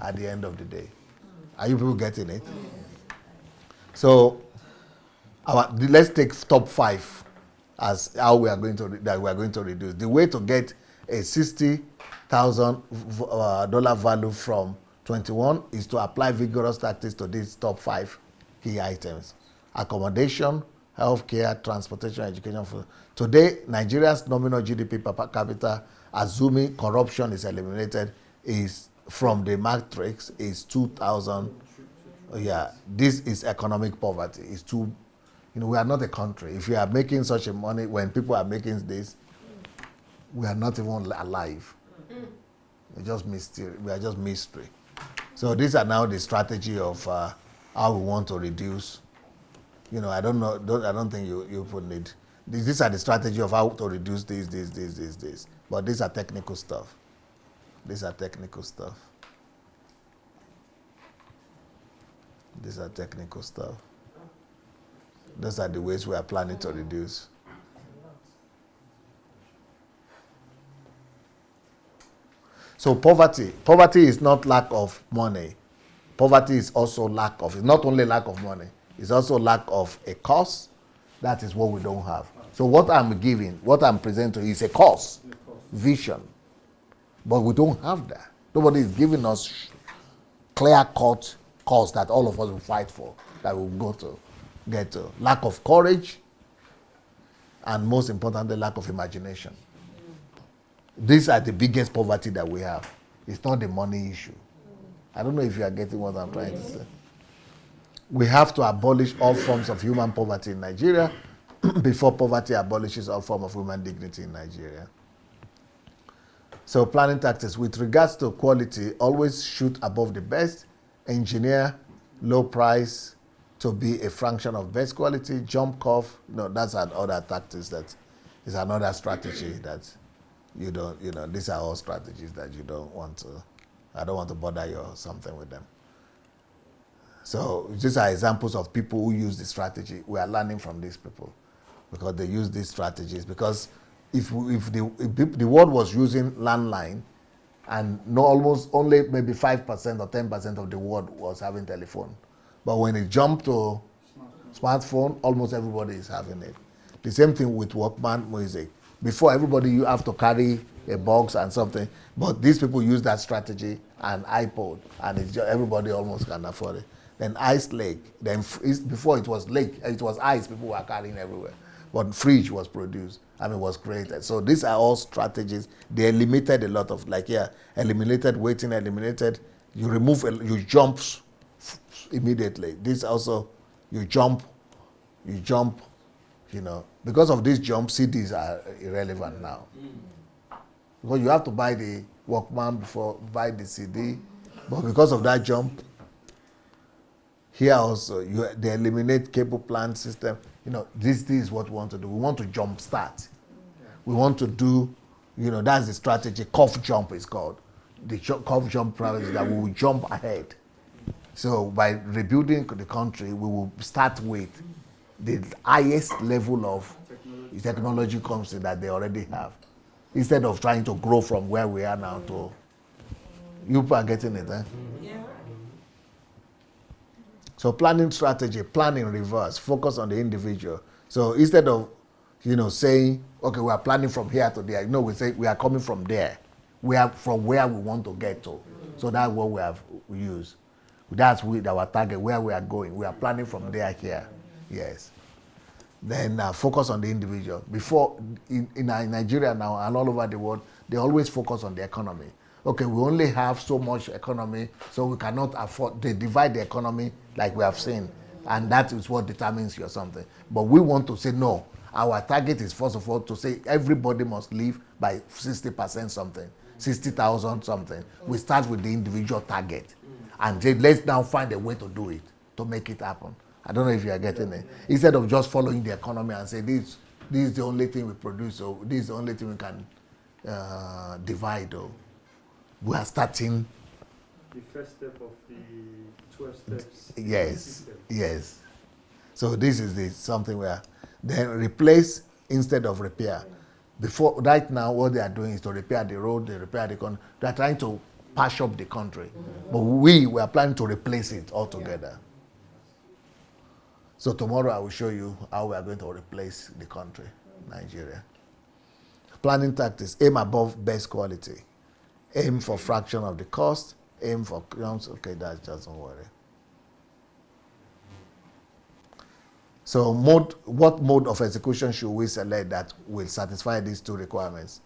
at the end of the day. Are you people getting it? So, let's take top 5 as how we are going to reduce. The way to get a $60,000 value from 21 is to apply vigorous tactics to these top 5 key items: accommodation, healthcare, transportation, education. Today, Nigeria's nominal GDP per capita, assuming corruption is eliminated, is from the matrix is 2,000. Yeah, this is economic poverty. It's too, we are not a country. If we are making such a money, when people are making this, we are not even alive. We are just mystery. So these are now the strategy of how we want to reduce. I don't know. I don't think you would need. These are the strategy of how to reduce this. But these are technical stuff. These are technical stuff. These are technical stuff. Those are the ways we are planning to reduce. So poverty is not lack of money. Poverty is also it's not only lack of money, it's also lack of a cause. That is what we don't have. So what I'm presenting is a cause, vision. But we don't have that. Nobody is giving us clear-cut cause that all of us will fight for, that we'll get to. Lack of courage, and most importantly, lack of imagination. These are the biggest poverty that we have. It's not the money issue. I don't know if you are getting what I'm trying to say. We have to abolish all forms of human poverty in Nigeria before poverty abolishes all forms of human dignity in Nigeria. So planning tactics. With regards to quality, always shoot above the best. Engineer low price to be a fraction of best quality, jump curve. No, that's another tactics that is another strategy that you don't, these are all strategies that you don't want to, I don't want to bother you or something with them. So these are examples of people who use the strategy. We are learning from these people because they use these strategies. Because if the world was using landline, and almost only maybe 5% or 10% of the world was having telephone. But when it jumped to smartphone, almost everybody is having it. The same thing with Walkman music. Before, everybody, you have to carry a box and something. But these people use that strategy and iPod, and everybody almost can afford it. Then Ice Lake. Then before it was lake, it was ice people were carrying everywhere. But fridge was produced, was created. So these are all strategies. They eliminated a lot of, eliminated waiting, eliminated, you remove, you jump immediately. This also, you jump, because of this jump, CDs are irrelevant now. Because you have to buy the Walkman before buy the CD. But because of that jump, here also, they eliminate cable plant system. This is what we want to do. We want to jump start. We want to do, that's the strategy. Curve jump is called. The curve jump strategy that we will jump ahead. So by rebuilding the country, we will start with the highest level of technology comes in that they already have. Instead of trying to grow from where we are now to, you are getting it, eh? Yeah. So planning strategy, plan in reverse, focus on the individual. So instead of, saying, okay, we are planning from here to there, we say we are coming from there. We are from where we want to get to. So that's what we used. That's our target, where we are going. We are planning from there here. Yes. Then focus on the individual. Before, in Nigeria now and all over the world, they always focus on the economy. Okay, we only have so much economy, so we cannot afford, they divide the economy like we have seen, and that is what determines your something. But we want to say, no, our target is first of all to say everybody must live by 60% something, 60,000 something. We start with the individual target, and then let's now find a way to do it, to make it happen. I don't know if you are getting it. Instead of just following the economy and say, this is the only thing we produce, so this is the only thing we can divide. We are starting. The first step of the 12 steps. Yes, yes. So this is something where then replace instead of repair. Before, right now, what they are doing is to repair the road, they repair the country. They are trying to patch up the country. But we are planning to replace it altogether. So tomorrow I will show you how we are going to replace the country, Nigeria. Planning tactics, aim above best quality. Aim for fraction of the cost. Aim for crumbs. Okay, that just don't worry. So what mode of execution should we select that will satisfy these two requirements?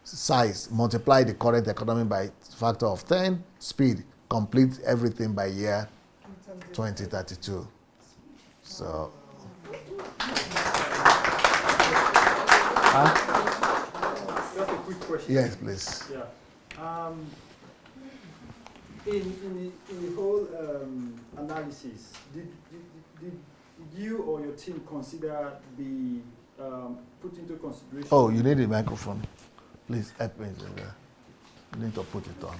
Size, multiply the current economy by factor of 10. Speed, complete everything by year 2032. So, Just a quick question. yes, please. Yeah. In the whole analysis, did you or your team consider the put into consideration? Oh, you need a microphone. Please help me. You need to put it on.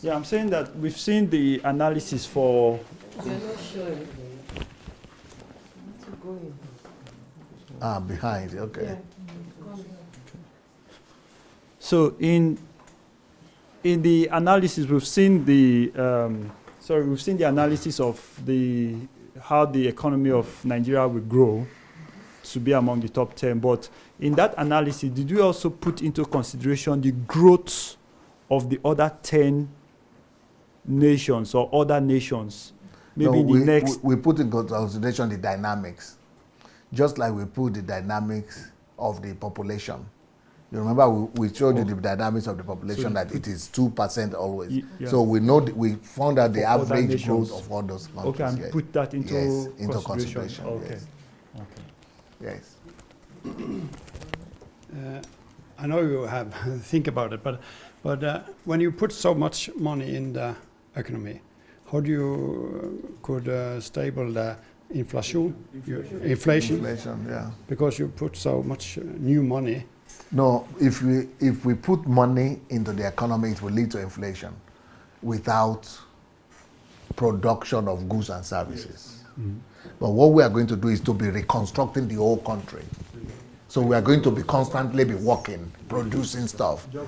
Yeah, I'm saying that we've seen the analysis for. They're not sure. Going. Behind, okay. Yeah. So in the analysis, we've seen the analysis of how the economy of Nigeria will grow to be among the top 10. But in that analysis, did you also put into consideration the growth of the other 10 nations or other nations? Maybe we put in consideration the dynamics, just like we put the dynamics of the population. You remember we showed you the dynamics of the population, so that it is 2% always. Yeah. So we know we found out the average growth of all those countries. Okay, and put that into consideration. Okay. Yes. Okay. Yes. I know you have think about it, but when you put so much money in the economy, how do you could stable the inflation? Inflation, Yeah. because you put so much new money. No, if we put money into the economy, it will lead to inflation without production of goods and services. But what we are going to do is to be reconstructing the whole country. So we are going to be constantly be working, producing stuff. Job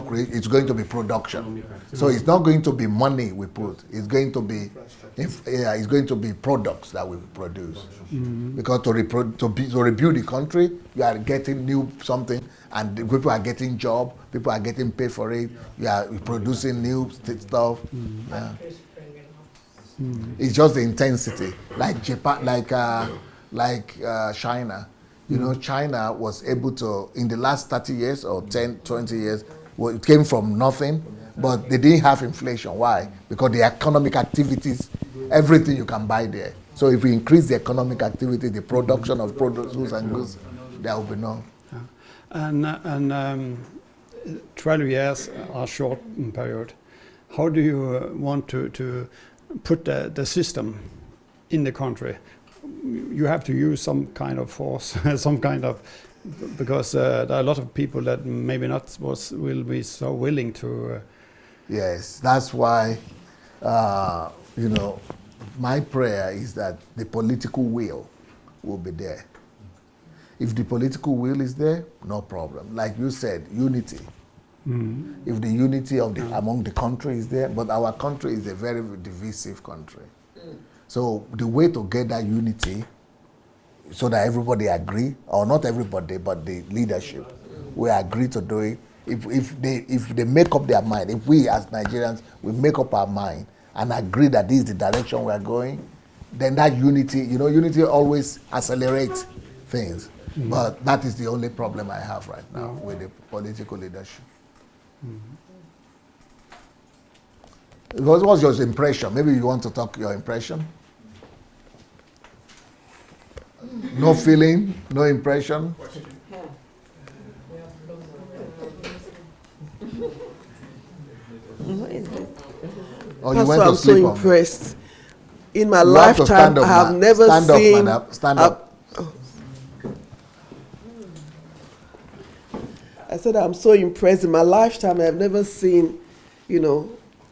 creation. It's going to be production. So it's not going to be money we put. It's going to be, it's going to be products that we produce. Because to rebuild the country, you are getting new something, and the people are getting job. People are getting paid for it. You are producing new stuff. Yeah. It's just the intensity, like Japan, like China. You know, China was able to, in the last 30 years or 10, 20 years, well, it came from nothing, but they didn't have inflation. Why? Because the economic activities, everything you can buy there. So if we increase the economic activity, the production of products and goods, there will be no. And 12 years are short period. How do you want to put the system in the country? You have to use some kind of force, some kind of, because there are a lot of people that maybe not will be so willing to. Yes, that's why, you know, my prayer is that the political will be there. If the political will is there, no problem. Like you said, unity. If the unity of among the country is there, but our country is a very divisive country. So the way to get that unity, so that everybody agree, or not everybody, but the leadership, we agree to do it. If they make up their mind, if we as Nigerians, we make up our mind and agree that this is the direction we are going, then that unity, you know, unity always accelerates things. But that is the only problem I have right now with the political leadership. What was your impression? Maybe you want to talk your impression? No feeling, no impression. Oh, you Pastor, went to I'm so sleep on me. impressed. In my You have to lifetime, stand up, I have man. never Stand up, seen. man. Stand up. I said I'm so impressed. In my lifetime, I have never seen, you know,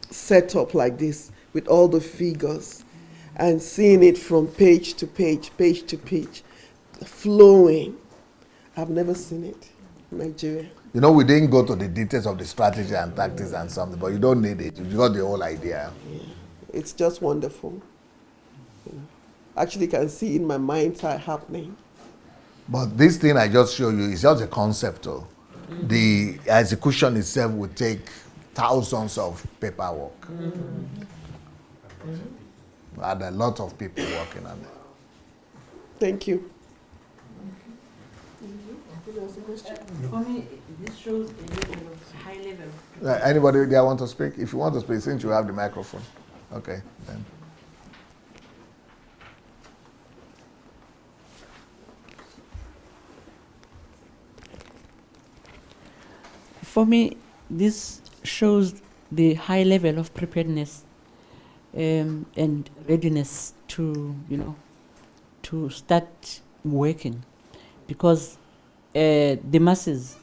set up like this with all the figures and seeing it from page to page, page to page, flowing. I've never seen it in Nigeria. You know, we didn't go to the details of the strategy and tactics and something, but you don't need it. You got the whole idea. Yeah. It's just wonderful. You know, actually can see in my mind's eye happening. But this thing I just showed you is just a concept. The execution itself would take thousands of paperwork. And a lot of people working on it. Thank you. For me, this shows a level of high level. Anybody there want to speak? If you want to speak, since you have the microphone. Okay, then. For me, this shows the high level of preparedness and readiness to, you know, to start working, because the masses.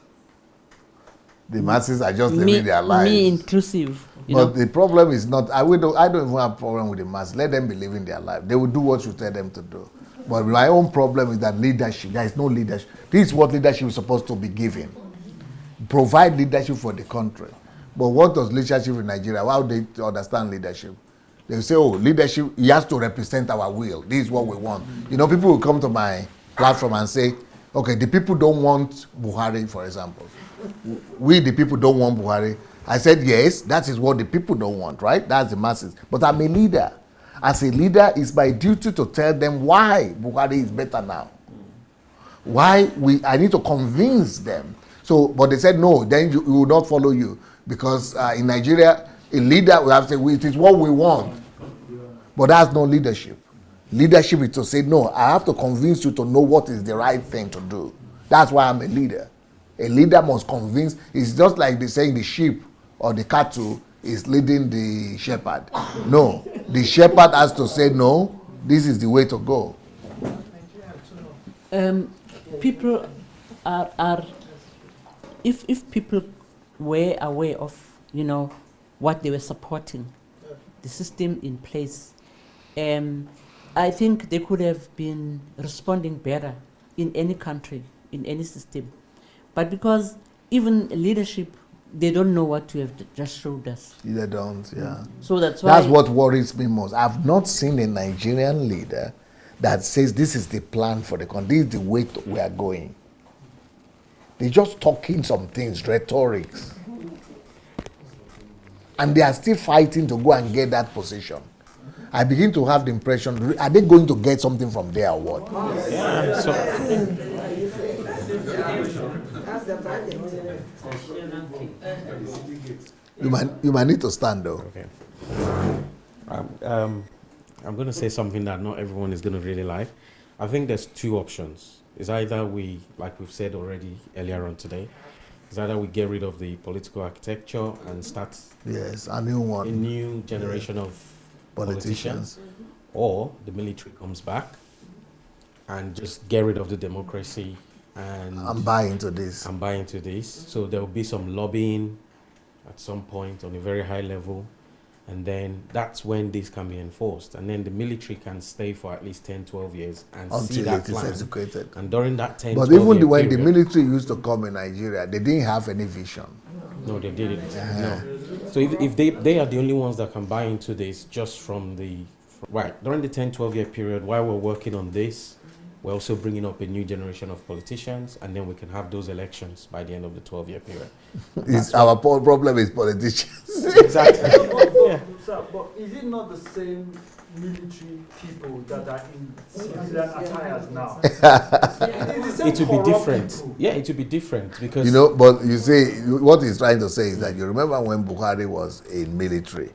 The masses are just living their lives. Me inclusive. But the problem is not, I don't even have a problem with the masses. Let them be living their life. They will do what you tell them to do. But my own problem is that leadership, there is no leadership. This is what leadership is supposed to be giving. Provide leadership for the country. But what does leadership in Nigeria, how do they understand leadership? They say, oh, leadership, he has to represent our will. This is what we want. You know, people will come to my platform and say, okay, the people don't want Buhari, for example. We, the people, don't want Buhari. I said, yes, that is what the people don't want, right? That's the masses. But I'm a leader. As a leader, it's my duty to tell them why Buhari is better now. I need to convince them. So, but they said, no, then we will not follow you. Because in Nigeria, a leader will have to say, it is what we want. But that's no leadership. Leadership is to say, no, I have to convince you to know what is the right thing to do. That's why I'm a leader. A leader must convince. It's just like they saying the sheep or the cattle is leading the shepherd. No, the shepherd has to say, no, this is the way to go. People are if people were aware of, you know, what they were supporting, the system in place, I think they could have been responding better in any country, in any system. But because even leadership, they don't know what you have just showed us. They don't, yeah. So that's why. That's what worries me most. I've not seen a Nigerian leader that says this is the plan for the country, this is the way we are going. They're just talking some things, rhetorics. And they are still fighting to go and get that position. I begin to have the impression, are they going to get something from there or what? Yeah, so You might need to stand though. okay. I'm going to say something that not everyone is going to really like. I think there's two options. It's either we, like we've said already earlier on today, it's either we get rid of the political architecture and start Yes, a new one. a new generation of politicians, or the military comes back and just get rid of the democracy and I'm buying to this. buy into this. So there will be some lobbying at some point on a very high level, and then that's when this can be enforced. And then the military can stay for at least 10, 12 years and see Until that it is plan. executed. And during that 10, But 12 even year when the period- military used to come in Nigeria, they didn't have any vision. No, they didn't. No. So if they are the only ones that can buy into this just from the... Right, during the 10, 12 year period, while we're working on this, we're also bringing up a new generation of politicians, and then we can have those elections by the end of the 12-year period. Our problem is politicians. Exactly. Sir, but is it not the same military people that are in civilian attires now? It will be different. Yeah, it will be different because... You know, but you see, what he's trying to say is that you remember when Buhari was in military,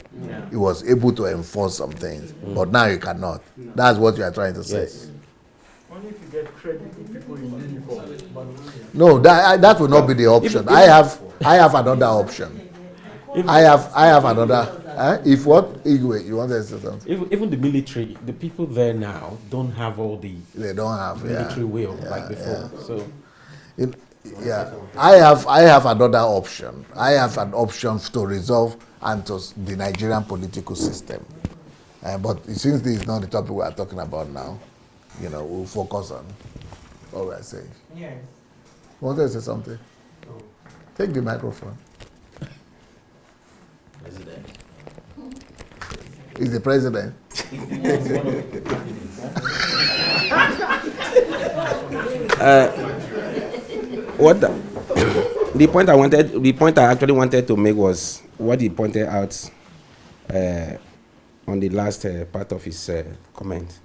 he was able to enforce some things, but now he cannot. That's what you are trying to say. Yes. Only if you get credible people in uniform. No, that will not be the option. I have another option. I have another. If what, Igwe, you want to say something? Even the military, the people there now don't have all the They don't have military will like before. So I have another option. I have an option to resolve and to the Nigerian political system. But since this is not the topic we are talking about now, you know, we'll focus on what we are saying. Yes. Want to say something? Take the microphone. President. He's the president. What the point I actually wanted to make was what he pointed out on the last part of his comment.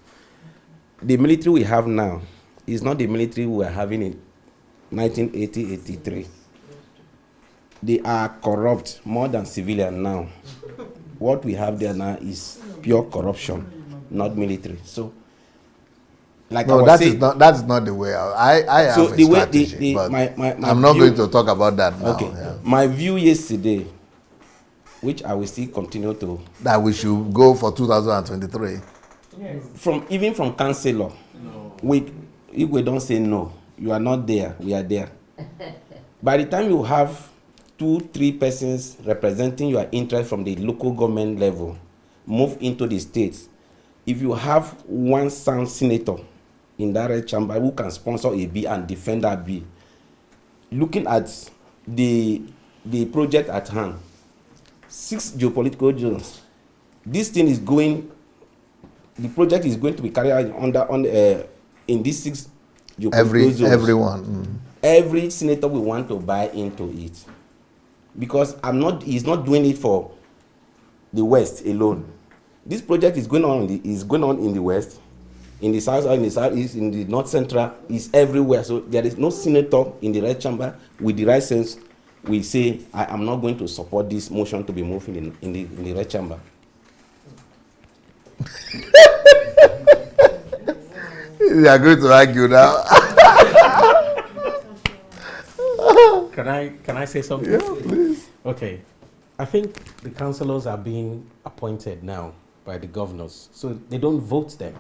The military we have now is not the military we were having in 1980-83. They are corrupt more than civilian now. What we have there now is pure corruption, not military. So, like No, I was that saying, is not. That's not the way. I have So a the way strategy, but my I'm not view- going to talk about that now. Okay. Yeah. My view yesterday, which I will still continue to, That we should go for 2023. even from councillor, if we don't say no, you are not there, we are there. By the time you have 2-3 persons representing your interest from the local government level, move into the states, if you have one sound senator in that red chamber who can sponsor a bill and defend that bill, looking at the project at hand, 6 geopolitical zones, this thing is going, the project is going to be carried out in these 6 geopolitical zones. Everyone. Every senator will want to buy into it, because he's not doing it for the West alone. This project is going on in the West, in the South, in the Southeast, in the North Central, is everywhere. So there is no senator in the red chamber with the right sense will say, I am not going to support this motion to be moved in the red chamber. They are going to argue now. Can I say something? Yeah, please. Okay. I think the councillors are being appointed now by the governors, so they don't vote them.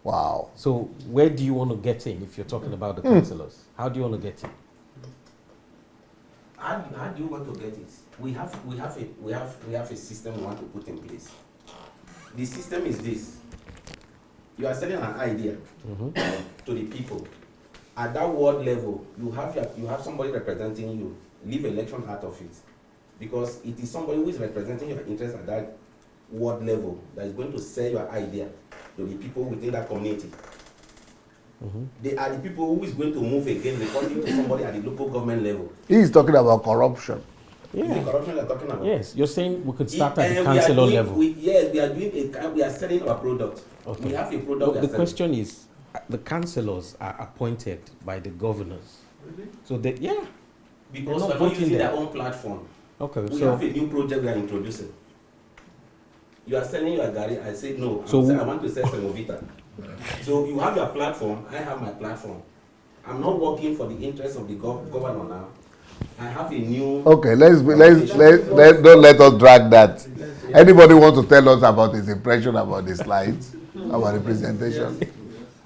Wow. So where do you want to get in if you're talking about the councillors? How do you want to get in? How do you want to get it? We have a system we want to put in place. The system is this. You are selling an idea to the people. At that ward level, you have somebody representing you. Leave election out of it. Because it is somebody who is representing your interest at that ward level that is going to sell your idea to the people within that community. They are the people who is going to move again, reporting to somebody at the local government level. He is talking about corruption. Is the corruption you're talking about? Yes, you're saying we could start at the councillor level. Yes, we are selling our product. Okay. We have a product. No, the question is, the councillors are appointed by the governors. So they, because not we're not voting using them. their own platform. Okay, We so have a new project we are introducing. You are selling your gari. I said no. So I want to sell Semovita. So you have your platform. I have my platform. I'm not working for the interest of the governor now. I have a new. Okay, let's don't let us drag that. Anybody want to tell us about his impression about the slides, about the presentation?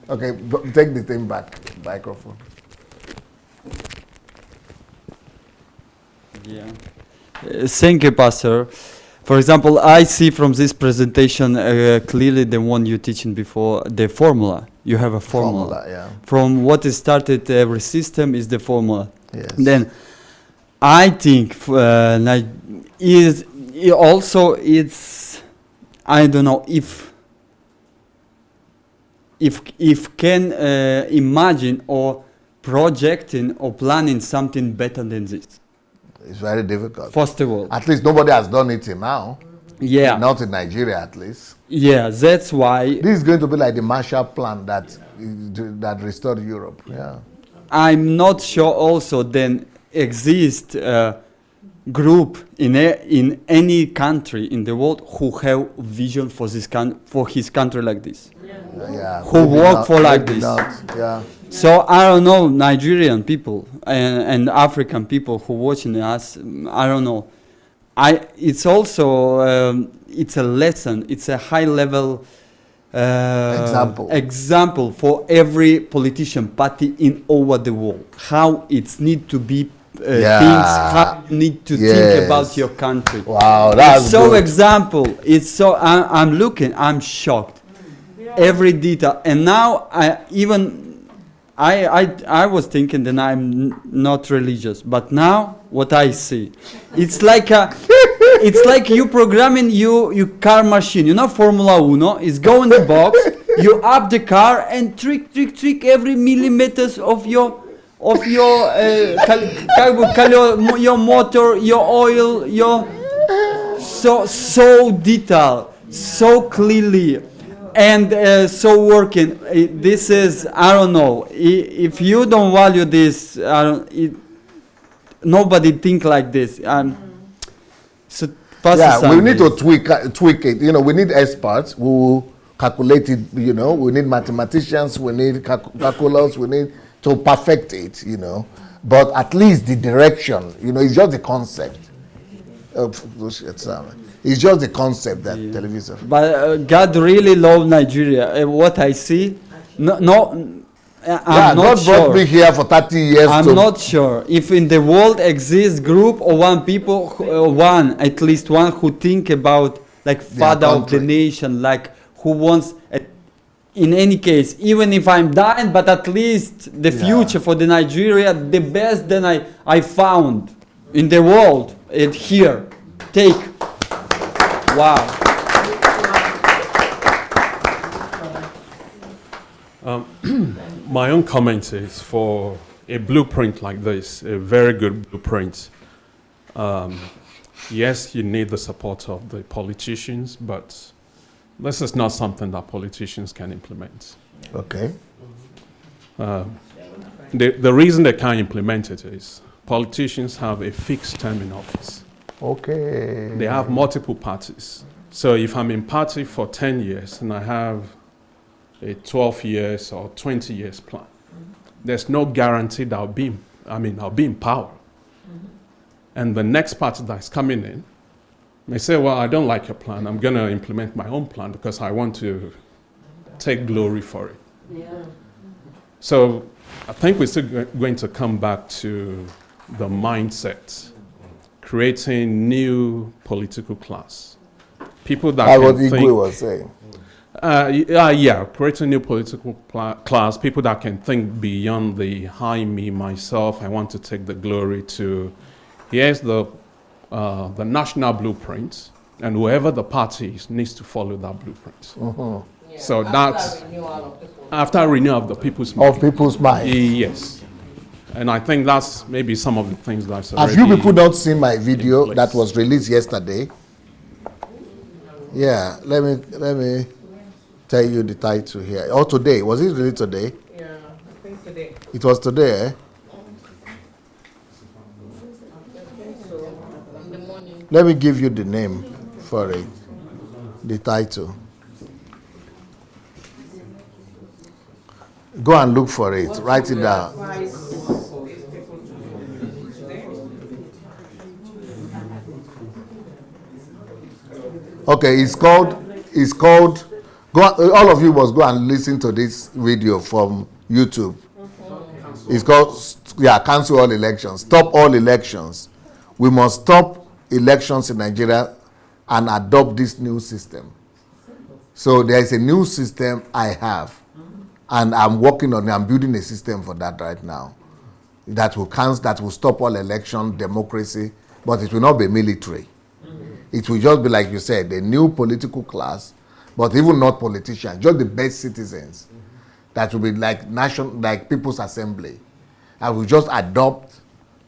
Okay, take the thing back. Microphone. Yeah. Thank you, Pastor. For example, I see from this presentation clearly the one you teaching before, the formula. You have a formula. Yeah. From what is started, every system is the formula. Yes. Then, I think it's I don't know if can imagine or projecting or planning something better than this. It's very difficult. First of all, At least nobody has done it till now. yeah, Not in Nigeria, at least. yeah, that's why This is going to be like the Marshall Plan that restored Europe. Yeah. I'm not sure also then exist group in any country in the world who have vision for this for his country like this. Yeah. Who Maybe work not- for like maybe this. not. Yeah. So I don't know, Nigerian people and African people who watching us, I don't know. It's also it's a lesson. It's a high level example for every politician party in over the world. How it's need to be things. How you need to think about your country. Wow, that's it's so good. example. It's so I'm looking. I'm shocked. Every detail, and now I was thinking that I'm not religious, but now what I see, it's like it's like you programming your car machine. You know, Formula Uno is go in the box, you up the car and trick every millimeters of your your motor, your oil, your so detailed, so clearly. And so working. This is, I don't know. If you don't value this, nobody think like this. So, we need to tweak it. You know, we need experts who calculate it. You know, we need mathematicians. We need calculus. We need to perfect it. You know, but at least the direction. You know, it's just the concept. It's just the concept that television. But God really love Nigeria. What I see, I'm not sure. brought me here for 30 years. I'm not sure if in the world exists group or at least one who think about like father of the nation, like who wants. In any case, even if I'm dying, but at least the future for the Nigeria, the best than I found in the world. Here, take. Wow. My own comment is for a blueprint like this, a very good blueprint. Yes, you need the support of the politicians, but this is not something that politicians can implement. Okay. The reason they can't implement it is politicians have a fixed term in office. Okay. They have multiple parties. So if I'm in party for 10 years and I have a 12 years or 20 years plan. There's no guarantee that I'll be in power. And the next party that's coming in may say, well, I don't like your plan. I'm going to implement my own plan because I want to take glory for it. Yeah. So I think we're still going to come back to the mindset, creating new political class. People that That's can what think, Igwe was saying. creating a new political class, people that can think beyond the I, me, myself, I want to take the glory to, here's the national blueprint, and whoever the party is needs to follow that blueprint. Yeah. So that's after renewal of the people's Of people's mind. Yes. And I think that's maybe some of the things that's Have already you people not seen my video place. that was released yesterday? Yeah, let me tell you the title here. Or today. Was it released today? Yeah, I think today. It was today, eh? In the morning. Let me give you the name for it. The title. Go and look for it. Write it down. Okay, it's called, all of you must go and listen to this video from YouTube. It's called, cancel all elections. Stop all elections. We must stop elections in Nigeria and adopt this new system. So there is a new system I have, and I'm working on it. I'm building a system for that right now. That will stop all election, democracy, but it will not be military. It will just be, like you said, a new political class, but even not politicians, just the best citizens. That will be like People's Assembly. I will just adopt,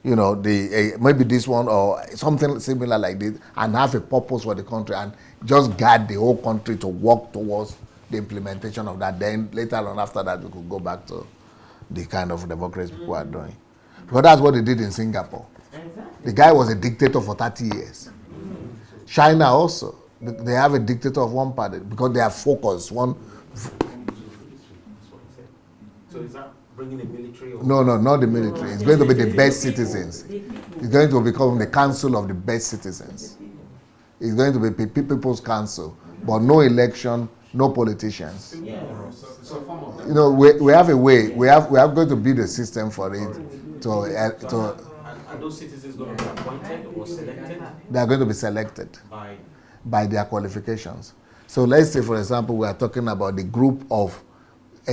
maybe this one or something similar like this, and have a purpose for the country, and just guide the whole country to work towards the implementation of that. Then later on, after that, we could go back to the kind of democracy people are doing. Because that's what they did in Singapore. The guy was a dictator for 30 years. China also, they have a dictator of one party because they are focused. So is that bringing the military? No, not the military. It's going to be the best citizens. It's going to become the council of the best citizens. It's going to be people's council, but no election, no politicians. We have a way. We are going to build a system for it to. Are those citizens going to be appointed or selected? They are going to be selected by their qualifications. So let's say, for example, we are talking about the group of the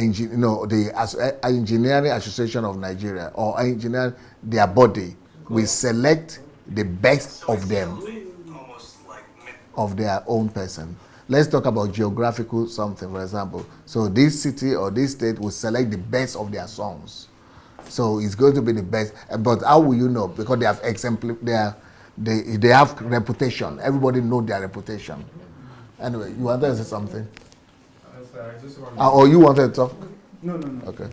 Engineering Association of Nigeria, or their body. We select the best of them, of their own person. Let's talk about geographical something, for example. So this city or this state will select the best of their sons. So it's going to be the best. But how will you know? Because they have they have reputation. Everybody knows their reputation. Anyway, you wanted to say something? Or you wanted to talk? No. Okay.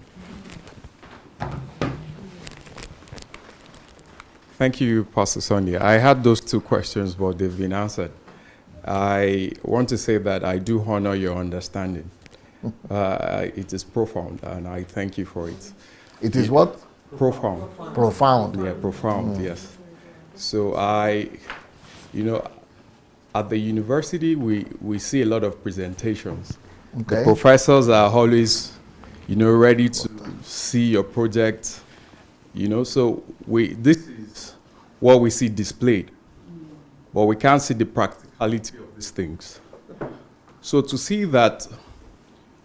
Thank you, Pastor Sonia. I had those two questions, but they've been answered. I want to say that I do honor your understanding. It is profound, and I thank you for it. It is what? Profound. Profound. Yeah, profound, yes. So at the university, we see a lot of presentations. Okay. The professors are always, ready to see your project, so this is what we see displayed, but we can't see the practicality of these things. So to see that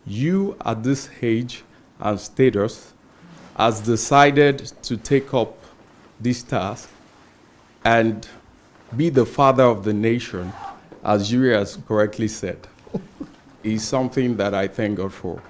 you at this age and status has decided to take up this task and be the father of the nation, as Yuri has correctly said, is something that I thank God for.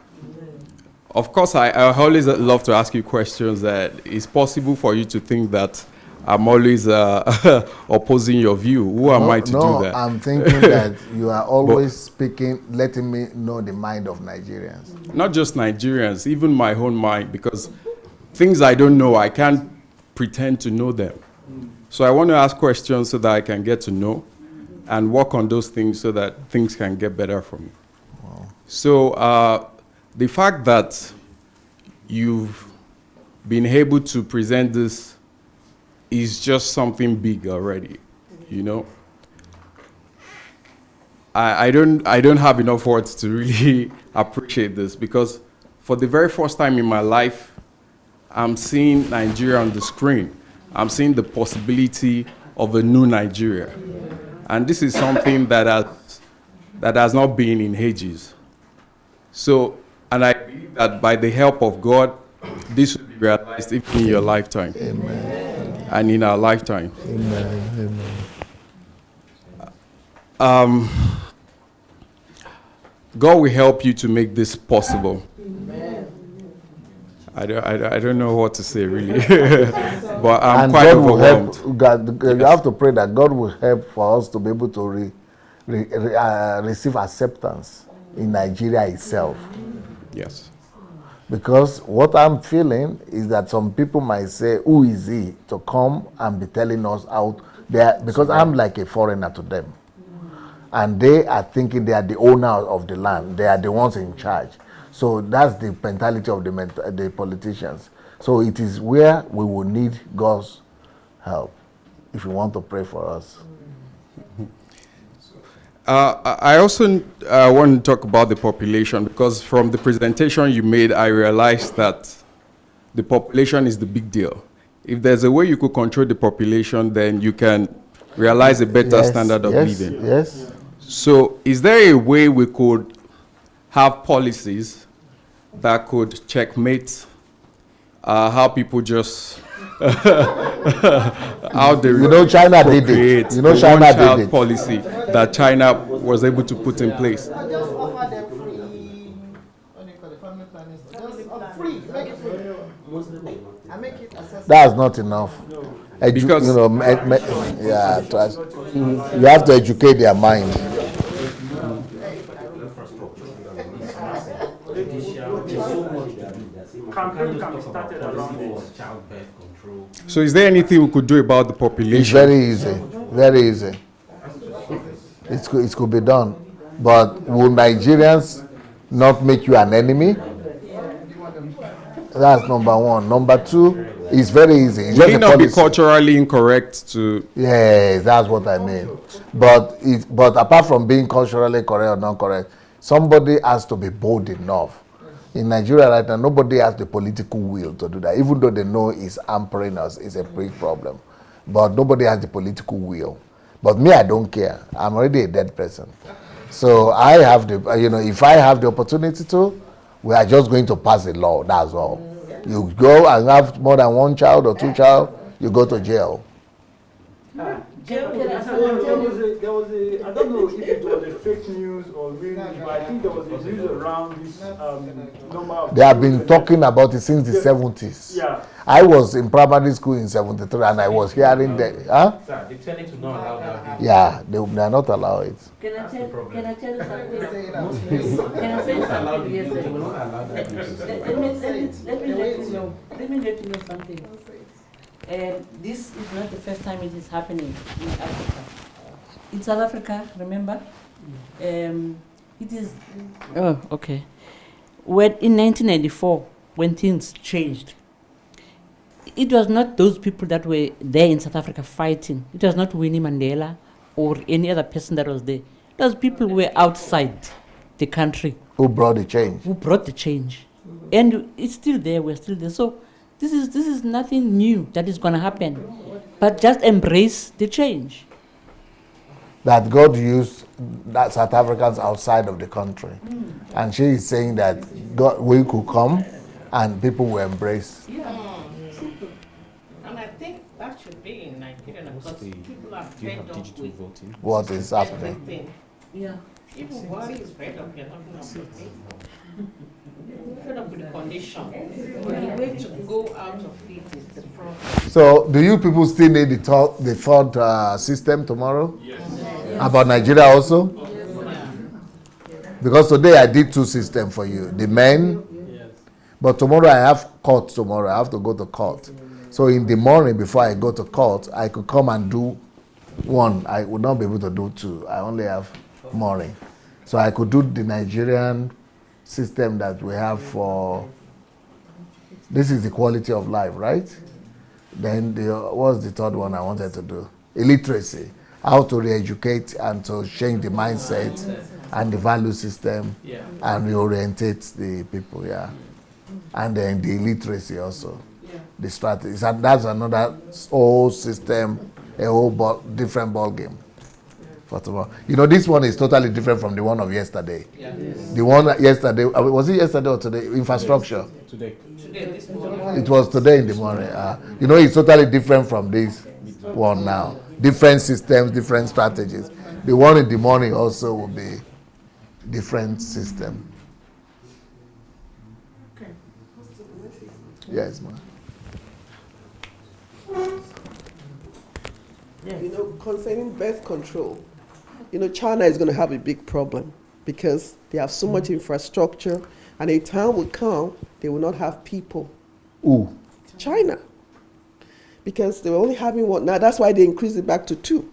Of course, I always love to ask you questions that it's possible for you to think that I'm always opposing your view. Who am I to do that? No, I'm thinking that you are always speaking, letting me know the mind of Nigerians. Not just Nigerians, even my own mind, because things I don't know, I can't pretend to know them. So I want to ask questions so that I can get to know and work on those things so that things can get better for me. Wow. So the fact that you've been able to present this is just something big already, you know. I don't have enough words to really appreciate this, because for the very first time in my life, I'm seeing Nigeria on the screen. I'm seeing the possibility of a new Nigeria. And this is something that has not been in ages. So, and I believe that by the help of God, this will be realized even in your lifetime. Amen. And in our lifetime. Amen. Amen. God will help you to make this possible. I don't know what to say, really. But I'm quite overwhelmed. You have to pray that God will help for us to be able to receive acceptance in Nigeria itself. Yes. Because what I'm feeling is that some people might say, who is he to come and be telling us out there? Because I'm like a foreigner to them. And they are thinking they are the owner of the land. They are the ones in charge. So that's the mentality of the politicians. So it is where we will need God's help if you want to pray for us. I also want to talk about the population, because from the presentation you made, I realized that the population is the big deal. If there's a way you could control the population, then you can realize a better standard of living. Yes. So is there a way we could have policies that could checkmate how people just how they China did it. China did it. Policy that China was able to put in place. Just offer them free. What do you call it? Family planning. Just free. Make it free. And make it accessible. That's not enough. Because you have to educate their mind. Campaign can be started around it. So is there anything we could do about the population? It's very easy. Very easy. It could be done. But will Nigerians not make you an enemy? That's number one. Number two, it's very easy. It's Will it not be culturally incorrect to... Yes, that's what I mean. But apart from being culturally correct or not correct, somebody has to be bold enough. In Nigeria right now, nobody has the political will to do that, even though they know it's hampering us, it's a big problem. But nobody has the political will. But me, I don't care. I'm already a dead person. So I have the, if I have the opportunity to, we are just going to pass a law, that's all. You go and have more than one child or two child, you go to jail. There was a, I don't know if it was a fake news or real news, but I think there was a news around this number of... They have been talking about it since the 70s. Yeah. I was in primary school in 73 and I was hearing that. Huh? Sir, they're telling to not allow that. Yeah, they are not allowed it. Can I tell you something? Can I say something? Yes, sir. Let me let you know something. This is not the first time it is happening in Africa. In South Africa, remember? It is... Oh, okay. When in 1994, when things changed, it was not those people that were there in South Africa fighting. It was not Winnie Mandela or any other person that was there. Those people were outside the country. Who brought the change? Who brought the change. And it's still there, we're still there. So this is nothing new that is going to happen. But just embrace the change. That God used that South Africans outside of the country. And she is saying that we could come and people will embrace. And I think that should be in Nigeria because people are fed up with voting? What is happening. everything. Yeah. Even Buhari is fed up, you're talking about it. Fed up with the condition. The way to go out of it is the problem. So, do you people still need the third system tomorrow? Yes. About Nigeria also? Because today I did two systems for you. The men, but tomorrow I have court tomorrow. I have to go to court. So in the morning before I go to court, I could come and do one. I would not be able to do two. I only have morning. So I could do the Nigerian system that we have for, this is the quality of life, right? Then what's the third one I wanted to do? Illiteracy. How to re-educate and to change the mindset and the value system and reorientate the people, And then the illiteracy also, the strategies. And that's another whole system, a whole different ball game for tomorrow. You know, this one is totally different from the one of yesterday. The one yesterday, was it yesterday or today? Infrastructure. Today. This morning. It was today in the morning. You know, it's totally different from this one now. Different systems, different strategies. The one in the morning also will be different system. Okay. Yes, ma'am. You know, concerning birth control, you know, China is going to have a big problem because they have so much infrastructure, and a time will come they will not have people. Ooh. China. Because they were only having one. Now that's why they increased it back to 2,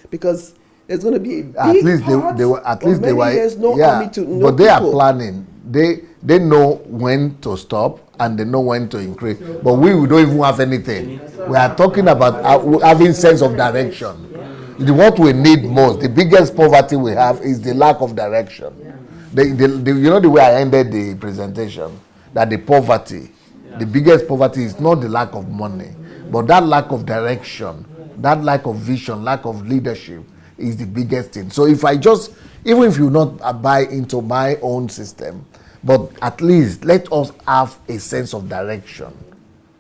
because there's going to be a big At least part they were. At least of they many were. years, no yeah, army to no but they are people. planning. They know when to stop and they know when to increase. But we don't even have anything. We are talking about having sense of direction. What we need most, the biggest poverty we have, is the lack of direction. You know the way I ended the presentation, that the poverty, the biggest poverty is not the lack of money, but that lack of direction, that lack of vision, lack of leadership is the biggest thing. So if I just, even if you not buy into my own system, but at least let us have a sense of direction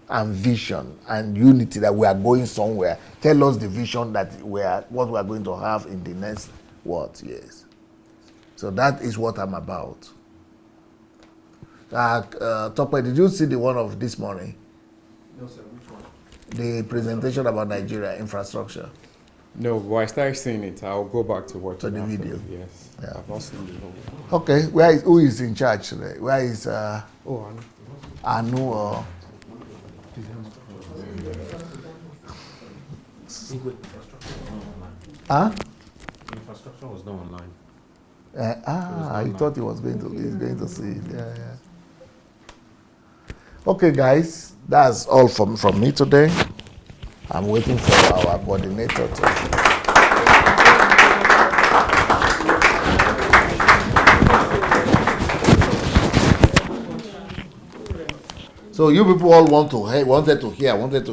and vision and unity that we are going somewhere. Tell us the vision that what we are going to have in the next years. So that is what I'm about. Tope, did you see the one of this morning? No, sir. Which one? The presentation about Nigeria infrastructure. No, but I started seeing it. I'll go back to watch the video. Yes. Yeah. I've not seen the whole. Okay, who is in charge today? Where is Anu or? Huh? Infrastructure was not online. I thought he was going to see it. Yeah. Okay, guys, that's all from me today. I'm waiting for our coordinator to. So you people all wanted to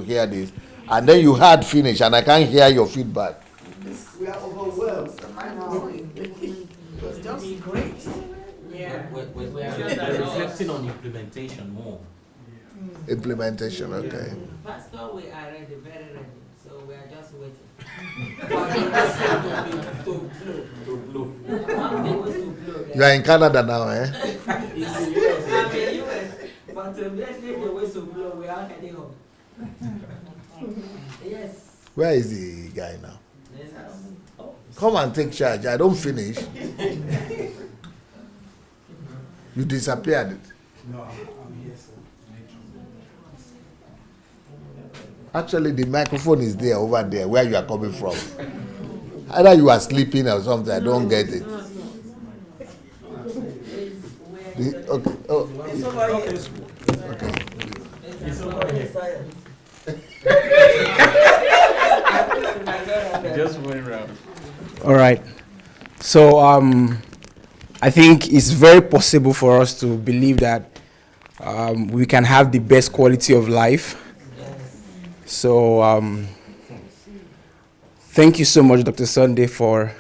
hear this, and then you had finished, and I can't hear your feedback. We are overwhelmed. It was just great. Yeah. We're reflecting on implementation more. Implementation, okay. Pastor, we are ready, very ready. So we are just waiting. To blow. You are in Canada now, eh? I'm in US, but immediately the whistle blow, we are heading home. Yes. Where is the guy now? Come and take charge. I don't finish. You disappeared. No, I'm here, sir. Actually, the microphone is there, over there, where you are coming from. Either you are sleeping or something, I don't get it. Okay. Oh. It's over here. Okay. It's over here. Just went around. All right. So I think it's very possible for us to believe that we can have the best quality of life. So thank you so much, Dr. Sunday, for